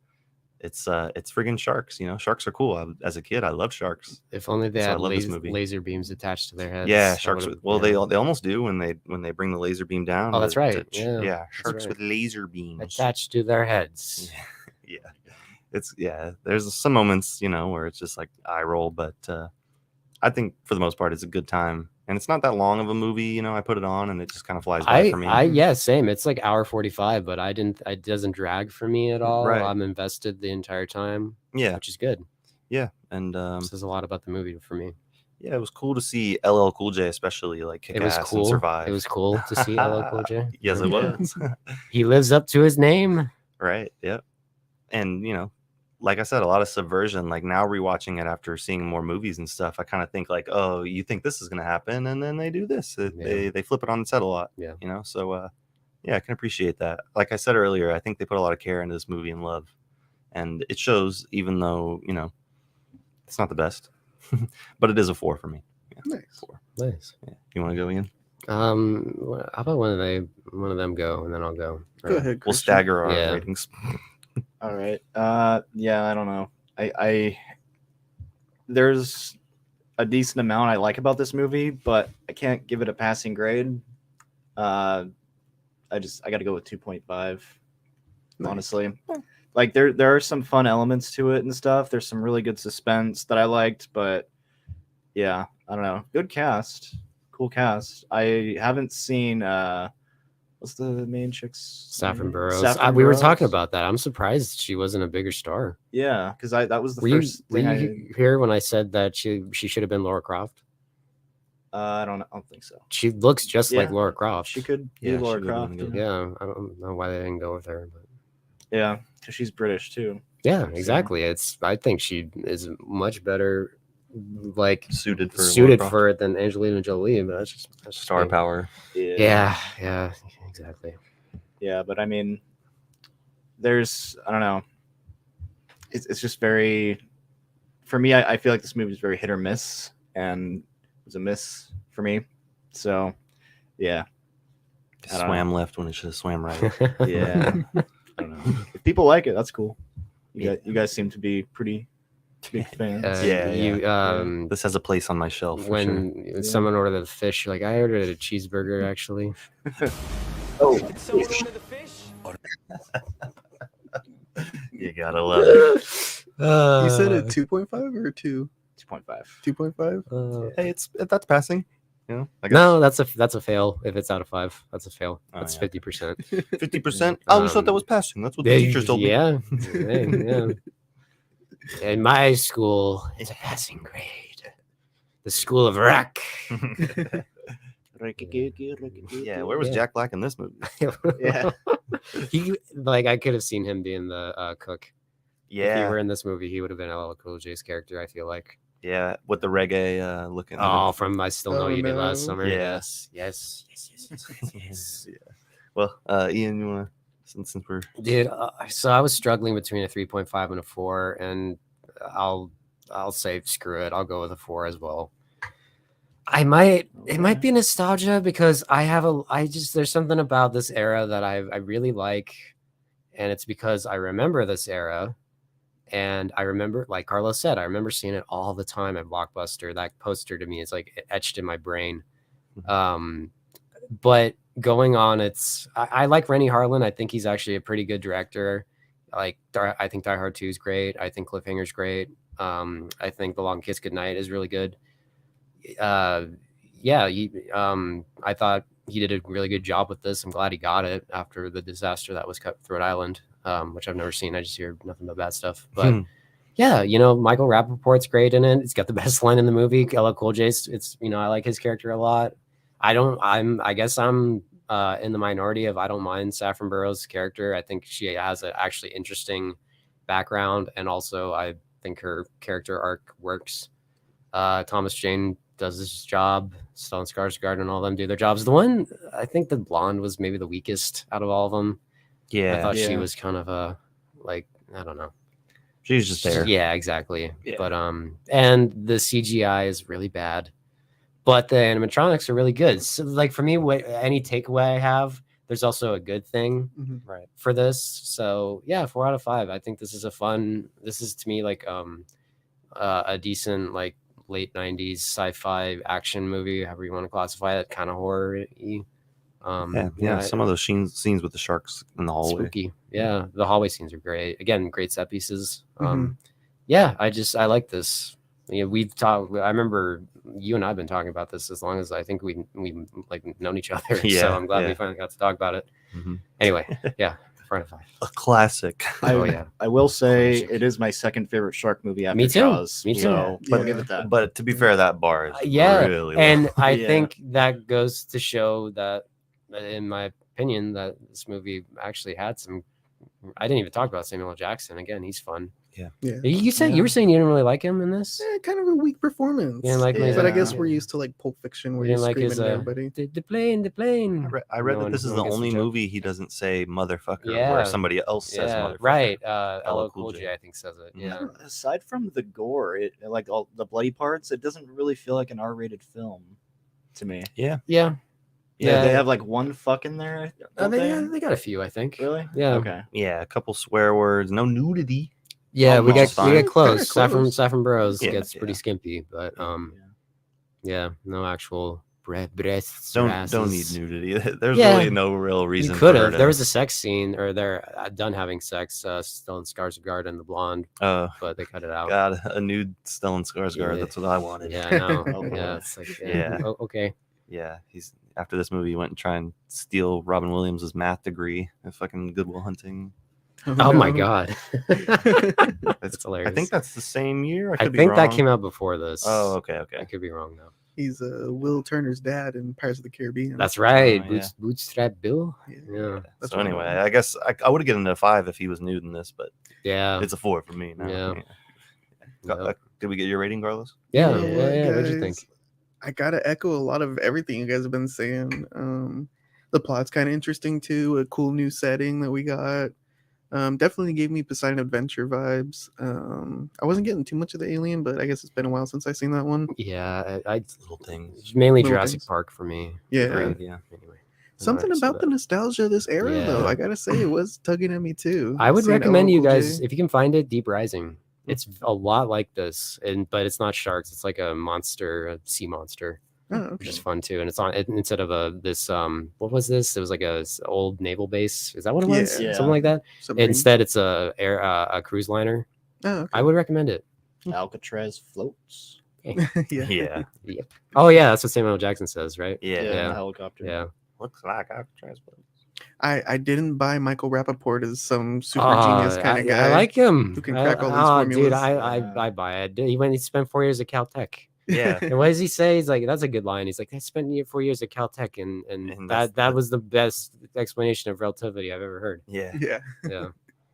A: It's friggin' sharks. You know, sharks are cool. As a kid, I loved sharks.
D: If only they
A: So I
D: had
A: love this movie.
D: laser beams attached to their heads.
A: Yeah,
D: that
A: sharks.
D: would've-
A: Well,
D: yeah.
A: they almost do when they bring the laser beam down.
D: Oh, that's right. Yeah,
A: yeah,
D: that's
A: sharks
D: right.
A: with laser beams.
D: attached to their heads.
A: Yeah. There's some moments, you know, where it's just like eye roll, but I think for the most part it's a good time, and it's not that long of a movie. You know, I put it on and it just kind of flies by for me.
D: Yeah, same. It's like hour 45, but it doesn't drag for me at all.
A: Right.
D: I'm invested the entire time,
A: Yeah,
D: which is good.
A: yeah, and
D: Says a lot about the movie for me.
A: yeah, it was cool to see LL Cool J especially like kick
D: It was
A: ass
D: cool.
A: and survive.
D: It was cool to see LL Cool J.
A: Yes, it
D: Yeah.
A: was.
D: He lives up to his name.
A: Right. Yep. And you know, like I said, a lot of subversion. Like now rewatching it after seeing more movies and stuff, I kind of think like, oh, you think this is gonna happen, and then they do this. They flip it on its head a lot.
D: Yeah.
A: You know, so yeah, I can appreciate that. Like I said earlier, I think they put a lot of care into this movie and love, and it shows. Even though you know, it's not the best, but it is a 4 for me. Yeah,
E: Nice.
A: 4.
D: Nice.
A: Yeah. You want to go in?
D: How about one of them go, and then I'll go.
E: Go ahead.
A: We'll
E: Christian.
A: stagger our
D: Yeah.
A: ratings.
C: All right. Yeah, I don't know. I there's a decent amount I like about this movie, but I can't give it a passing grade. I got to go with 2.5.
E: Nice.
C: Honestly, like there are some fun elements to it and stuff. There's some really good suspense that I liked, but yeah, I don't know. Good cast, cool cast. I haven't seen what's the main chick's
D: Saffron
C: name?
D: Burrows.
C: Saffron
D: We were
C: Burrows.
D: talking about that. I'm surprised she wasn't a bigger star.
C: Yeah, because that was the
D: Were
C: first thing
D: you here when I said that she should have been Laura Croft?
C: I don't think so.
D: She looks just like
C: Yeah.
D: Laura Croft.
C: She could be
A: Yeah, she
C: Laura
A: would've been
C: Croft.
A: good.
D: Yeah, I don't know why they didn't go with her, but
C: Yeah, because she's British too.
D: yeah, exactly. I think she is much better, like
A: Suited for
D: suited
A: Lara
D: for it than Angelina Jolie. But that's just
A: star
D: me.
A: power.
D: Yeah, exactly.
C: Yeah, but I mean, I don't know. It's just very, for me, I feel like this movie is very hit or miss, and it was a miss for me. So, yeah. I don't
A: Swam left when it should have swam right.
C: Yeah. I don't know. If people like it, that's cool. You guys seem to be pretty big fans.
D: You
A: This has a place on my shelf. For
D: when someone ordered the fish, you're like, I ordered a cheeseburger actually.
C: Oh,
B: Did someone order the fish?
A: sure. You gotta love it.
E: You said a 2.5 or 2?
C: 2.5.
E: 2.5?
A: Hey, that's passing. You know, I guess
D: No, that's a fail. If it's out of 5, that's a fail.
A: Oh,
D: That's
A: yeah.
D: 50%.
A: 50%. I always thought that was passing. That's what the teachers told me.
D: Yeah. Yeah. In my school, it's a passing grade. The school of rock.
A: Yeah, where was
D: Yeah.
A: Jack Black in this movie?
C: Yeah.
D: I could have seen him being the cook. If he
A: Yeah,
D: were in this movie, he would have been LL Cool J's character, I feel like.
A: yeah, with the reggae looking.
D: Oh, from I Still Know
E: Oh,
D: You Did
E: no.
D: Last Summer.
A: Yeah.
D: Yes.
A: Yeah. Well, Ian, you wanna since we're
D: Dude, so I was struggling between a 3.5 and a 4, and I'll say screw it. I'll go with a 4 as well. It might be nostalgia because there's something about this era that I really like, and it's because I remember this era, and I remember, like Carlos said, I remember seeing it all the time at Blockbuster. That poster to me is like etched in my brain. But going on, I like Renny Harlin. I think he's actually a pretty good director. I think Die Hard 2 is great. I think Cliffhanger's great. I think The Long Kiss Goodnight is really good. yeah, I thought he did a really good job with this. I'm glad he got it after the disaster that was cut with Rhode Island, which I've never seen. I just hear nothing but bad stuff. But yeah, Michael Rappaport's great in it. It's got the best line in the movie. LL Cool J's. It's I like his character a lot. I guess I'm in the minority of I don't mind Saffron Burrows' character. I think she has an actually interesting background, and also I think her character arc works. Thomas Jane does his job. Stellan Skarsgård and all them do their jobs. The one, I think the blonde was maybe the weakest out of all of them.
A: Yeah.
D: I thought she
C: Yeah.
D: was kind of I don't know.
A: She was just there.
D: Yeah, exactly.
C: Yeah.
D: But and the CGI is really bad, but the animatronics are really good. So like for me, any takeaway I have, there's also a good thing
A: Right.
D: for this. So yeah, 4 out of 5. I think this is this is to me like a decent like late 90s sci-fi action movie, however you want to classify it, kind of horror-y.
A: Yeah. Some of those scenes with the sharks in the hallway.
D: Spooky. Yeah, the hallway scenes are great. Again, great set pieces.
E: Mhm.
D: Yeah, I like this. We've talked. I remember you and I've been talking about this as long as I think we like known each other.
A: Yeah,
D: So I'm glad
A: yeah.
D: we finally got to talk about it.
A: Mhm.
D: Anyway, yeah, 4 out of 5.
A: A classic.
D: Oh yeah,
C: I will say it is my second favorite shark movie after
D: Me too.
C: Jaws.
D: Me too.
C: So
E: Yeah.
C: I'll give it that.
A: But to be fair, that bar is
D: yeah,
A: really
D: and
A: low.
D: I
C: Yeah.
D: think that goes to show that, in my opinion, that this movie actually had some. I didn't even talk about Samuel L. Jackson. Again, he's fun.
E: Yeah.
D: You said
C: Yeah.
D: you were saying you didn't really like him in this.
E: Kind of a weak performance.
D: You didn't like him as
E: But I
D: a-
E: guess we're used to like Pulp Fiction where
D: You
E: he's
D: didn't like
E: screaming
D: his,
E: at everybody.
D: the plane.
A: I read
D: No
A: that
D: one-
A: this is
D: no
A: the
D: one gets the
A: only
D: joke.
A: movie he doesn't say motherfucker,
D: Yeah.
A: where somebody else says
D: Yeah,
A: motherfucker.
D: right.
A: LL
D: LL
A: Cool
D: Cool
A: J.
D: J, I think, says it.
A: Yeah.
D: Yeah.
C: Aside from the gore, it like all the bloody parts, it doesn't really feel like an R-rated film to me.
D: Yeah.
C: Yeah,
D: Yeah.
C: they have like one fuck in there. don't
D: They got a few, I think.
C: Really?
D: Yeah.
C: Okay.
A: Yeah, a couple swear words, no nudity.
D: Yeah, we
A: Almost
D: get
A: fine.
D: close.
E: Kinda close.
D: Saffron Burrows
A: Yeah,
D: gets pretty
A: yeah.
D: skimpy, but yeah, no actual breasts.
A: Don't
D: asses.
A: need nudity. There's
D: Yeah.
A: really no real reason.
D: You could
A: for her
D: have.
A: to-
D: There was a sex scene, or they're done having sex. Stellan Skarsgård and the blonde, but they cut it out.
A: God, a nude Stellan Skarsgård.
D: Yeah.
A: That's what I wanted.
D: Yeah, I know.
C: Oh,
D: yeah,
C: boy.
D: it's like
A: Yeah.
D: Oh, okay.
A: Yeah, he's after this movie, he went and try and steal Robin Williams' math degree at fucking Good Will Hunting.
D: Oh my
E: no.
D: god,
A: That's
D: that's hilarious.
A: I think that's the same year. I
D: I
A: could be
D: think that
A: wrong.
D: came out before this.
A: Oh, okay,
D: I
A: okay.
D: could be wrong though.
E: He's Will Turner's dad in Pirates of the Caribbean.
D: That's right.
A: Oh, yeah.
D: Bootstrap Bill.
E: Yeah.
D: Yeah.
E: That's
A: So
E: what I
A: anyway,
E: wanted.
A: I guess I would have given it a 5 if he was nude in this, but
D: Yeah.
A: it's a 4 for me. Now.
D: Yeah.
A: Did we get your rating, Carlos?
D: Yeah.
E: You know
D: Yeah.
E: what,
D: Yeah. What'd you think?
E: guys? I gotta echo a lot of everything you guys have been saying. The plot's kind of interesting too. A cool new setting that we got. Definitely gave me Poseidon Adventure vibes. I wasn't getting too much of the Alien, but I guess it's been a while since I seen that one.
D: Yeah. I
A: Little things.
D: it's mainly
E: Little
D: Jurassic
E: things.
D: Park for me.
E: Yeah.
D: Right.
A: Yeah.
D: Anyway.
E: Something about the nostalgia of this era, though.
D: Yeah.
E: I gotta say, it was tugging at me too.
D: I would
E: Seeing
D: recommend
E: LL
D: you
E: Cool
D: guys,
E: J.
D: if you can find it, Deep Rising. It's a lot like this, but it's not sharks. It's like a monster, a sea monster,
E: Oh,
D: which
E: okay.
D: is fun too. And it's on instead of this what was this? It was like a old naval base. Is that what it was?
C: Yeah.
D: Something like that.
E: Submarine.
D: Instead, it's a cruise liner.
E: Oh, okay.
D: I would recommend it.
C: Alcatraz floats.
E: yeah.
A: Yeah.
D: Oh yeah, that's what Samuel L. Jackson says, right?
A: Yeah.
C: in
D: Yeah.
C: the helicopter.
D: Yeah.
A: Looks like Alcatraz.
E: I didn't buy Michael Rappaport as some super genius kind of guy.
D: I like him.
E: who can crack all these
D: Dude,
E: formulas.
D: I buy it. He spent 4 years at Caltech.
A: Yeah.
D: And what does he say? He's like, that's a good line. He's like, I spent 4 years at Caltech, and
A: And that's-
D: that was the best explanation of relativity I've ever heard.
A: Yeah.
E: Yeah.
D: Yeah.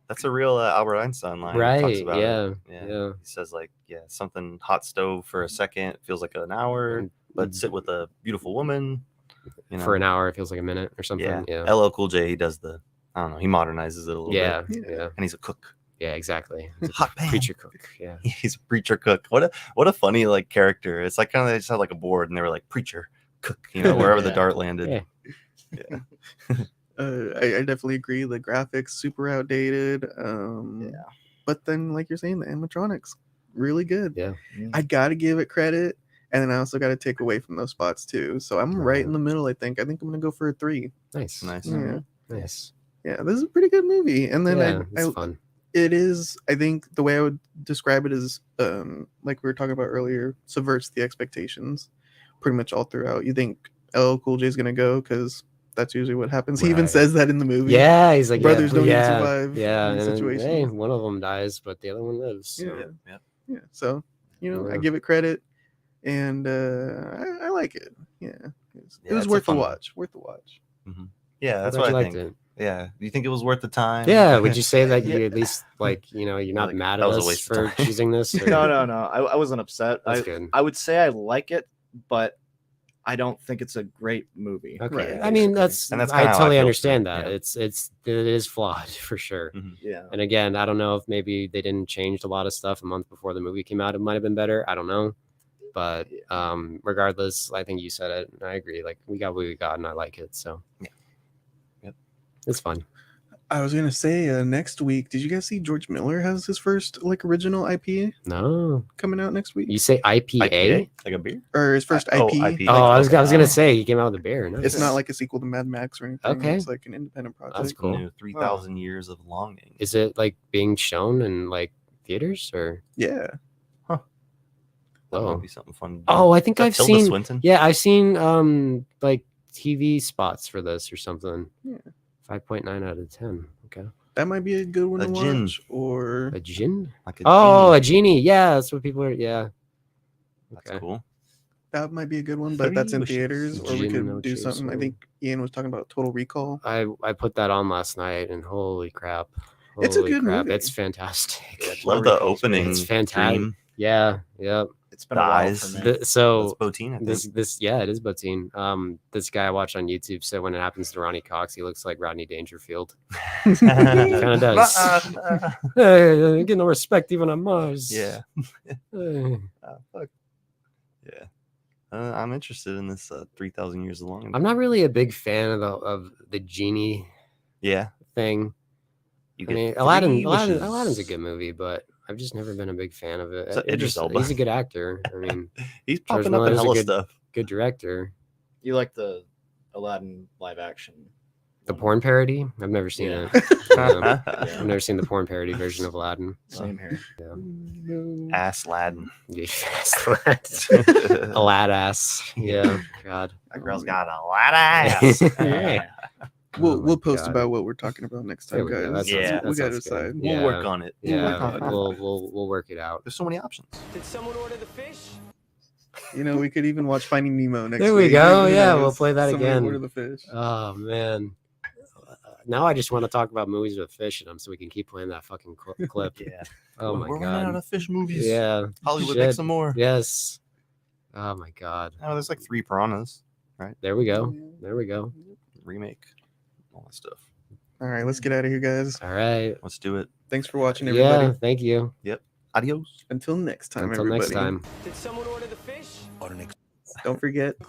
A: That's a real Albert Einstein line. He talks
D: Right.
A: about it.
D: Yeah.
A: Yeah.
D: Yeah.
A: He says like, something hot stove for a second feels like an hour,
D: And-
A: but sit with a beautiful woman. You know?
D: For an hour, it feels like a minute or something.
A: Yeah.
D: Yeah.
A: LL Cool J, he does I don't know, he modernizes it a little
D: Yeah.
A: bit.
D: Yeah.
A: And he's a cook.
D: Yeah. Exactly. He's a
A: Hot pan.
D: preacher cook. Yeah.
A: He's a preacher cook. What a funny like character. It's like kind of they just had like a board and they were like preacher cook, wherever the
C: Yeah.
A: dart landed.
D: Yeah.
E: I definitely agree. The graphics super outdated.
C: Yeah.
E: But then, like you're saying, the animatronics really good.
D: Yeah.
E: I gotta give it credit, and then I also gotta take away from those spots too. So I'm right in the middle. I think I'm gonna go for a 3.
D: Nice.
A: Nice.
E: Yeah,
D: Nice.
E: yeah. This is a pretty good movie. And then
D: Yeah.
E: I
D: It's fun.
E: it is. I think the way I would describe it is, like we were talking about earlier, subverts the expectations. pretty much all throughout. You think LL Cool J is gonna go because that's usually what happens. He even says that in the movie.
D: Yeah, he's like,
E: Brothers don't even
D: yeah,
E: survive
D: yeah,
E: in these
D: and then,
E: situations.
D: hey, one of them dies, but the other one lives. So.
E: Yeah. Yeah. So I
D: Yeah.
E: give it credit, and I like it. Yeah, it was
A: it's a
E: worth the
A: fun one.
E: watch. Worth the watch.
A: Yeah, that's
D: I'm glad
A: what I
D: you
A: think.
D: liked
A: Yeah, do you think it was worth the time?
D: Yeah, would you say that you at least you're not
A: Like,
D: mad
A: that
D: at
A: was a
D: us
A: waste of
D: for
A: time.
D: choosing this? Or?
C: No. I wasn't upset.
D: That's good.
C: I would say I like it, but I don't think it's a great movie.
D: Okay,
E: Right,
D: I mean
A: And that's
D: I
A: kinda how I
D: totally
A: feel
D: understand
A: too,
D: that.
A: yeah.
D: It is flawed for sure.
C: Yeah.
D: And again, I don't know if maybe they didn't change a lot of stuff a month before the movie came out. It might have been better. I don't know. But regardless, I think you said it. And I agree. Like we got what we got, and I like it. So
A: Yep.
D: It's fun.
E: I was gonna say next week. Did you guys see George Miller has his first original IPA
D: No,
E: coming out next week?
D: you say IPA?
A: IPA? Like a beer?
E: Or his first IP?
A: IP.
D: Oh, I was gonna
A: Oh.
D: say he came out with a beer. Nice.
E: It's not like a sequel to Mad Max or anything.
D: Okay.
E: It's like an independent project.
D: That's cool.
A: New 3,000 years of longing.
D: Is it like being shown in like theaters or?
E: Yeah.
A: That
D: Oh.
A: might be something fun. to do.
D: Oh, I think
A: Is that
D: I've
A: Tilda
D: seen.
A: Swinton?
D: Yeah, I've seen like TV spots for this or something.
E: Yeah.
D: 5.9 out of 10. Okay.
E: That might be a good one
A: A
E: to
A: gin.
E: watch. Or
D: A gin?
A: Like a
D: Oh,
A: genie.
D: a genie. Yeah, that's what people are. Yeah.
A: That's
D: Okay.
A: cool.
E: that might be a good one, but that's in
A: Three
E: theaters.
A: wishes.
E: Or we
D: Gin, no
E: could do something. I
D: chaser.
E: think Ian was talking about Total Recall.
D: I put that on last night and holy crap.
E: It's a
D: Holy
E: good
D: crap.
E: movie.
D: It's fantastic.
C: Yeah,
A: Love the
C: Recall's
A: opening.
D: It's fantastic.
A: dream.
D: Yeah. Yep.
C: It's been a while
A: Dies.
C: for me.
D: So
A: That's Botina. I think.
D: this yeah, it is Botine. This guy I watched on YouTube said when it happens to Ronnie Cox, he looks like Rodney Dangerfield. Kinda does. Hey, get no respect even on Mars.
A: Yeah.
D: Hey.
A: Fuck. Yeah. I'm interested in this 3,000 years of longing.
D: I'm not really a big fan of the genie
A: Yeah.
D: thing.
A: You
D: I
A: get
D: mean,
A: three
D: Aladdin's a
A: wishes.
D: good movie, but I've just never been a big fan of it.
A: Is that Idris Elba?
D: He's a good actor. I mean,
A: He's
D: George
A: popping up in
D: Miller's a
A: hella
D: good-
A: stuff.
D: good director.
C: You like the Aladdin live action?
D: The porn parody? I've never seen
C: Yeah.
D: it.
A: Yeah.
D: I've never seen the porn parody version of Aladdin.
C: Same here.
A: Ass Laden.
D: A lad ass. Yeah. God.
A: That girl's got a lot of ass.
D: Yeah.
E: We'll
D: Oh my
E: we'll post
D: God.
E: about what we're talking about next
D: There
E: time,
D: we go.
E: guys.
D: That
A: Yeah.
D: sounds-
E: we
D: that
E: gotta
D: sounds good.
E: decide.
A: We'll
D: Yeah.
A: work on it.
D: Yeah,
E: work on it.
D: we'll work it out.
A: There's so many options.
B: Did someone order the fish?
E: We could even watch Finding Nemo next
D: There
E: week.
D: we go.
E: Who
D: Yeah,
E: knows?
D: we'll play that
E: Somebody
D: again.
E: Order the fish.
D: Oh man. Now I just want to talk about movies with fish in them, so we can keep playing that fucking clip.
A: Yeah.
D: Oh my
A: We're running out
D: god.
A: of fish movies.
D: Yeah.
A: Hollywood,
D: Shit.
A: make some more.
D: Yes. Oh my god.
A: Oh, there's like 3 piranhas.
D: There we go. There we go.
A: Remake. All that stuff.
E: All right, let's get out of here, guys.
D: All right.
A: Let's do it.
E: Thanks for watching, everybody.
D: Yeah. Thank you.
A: Adios.
E: Until next time,
D: Until
E: everybody.
D: next time.
B: Did someone order the fish?
E: Don't forget to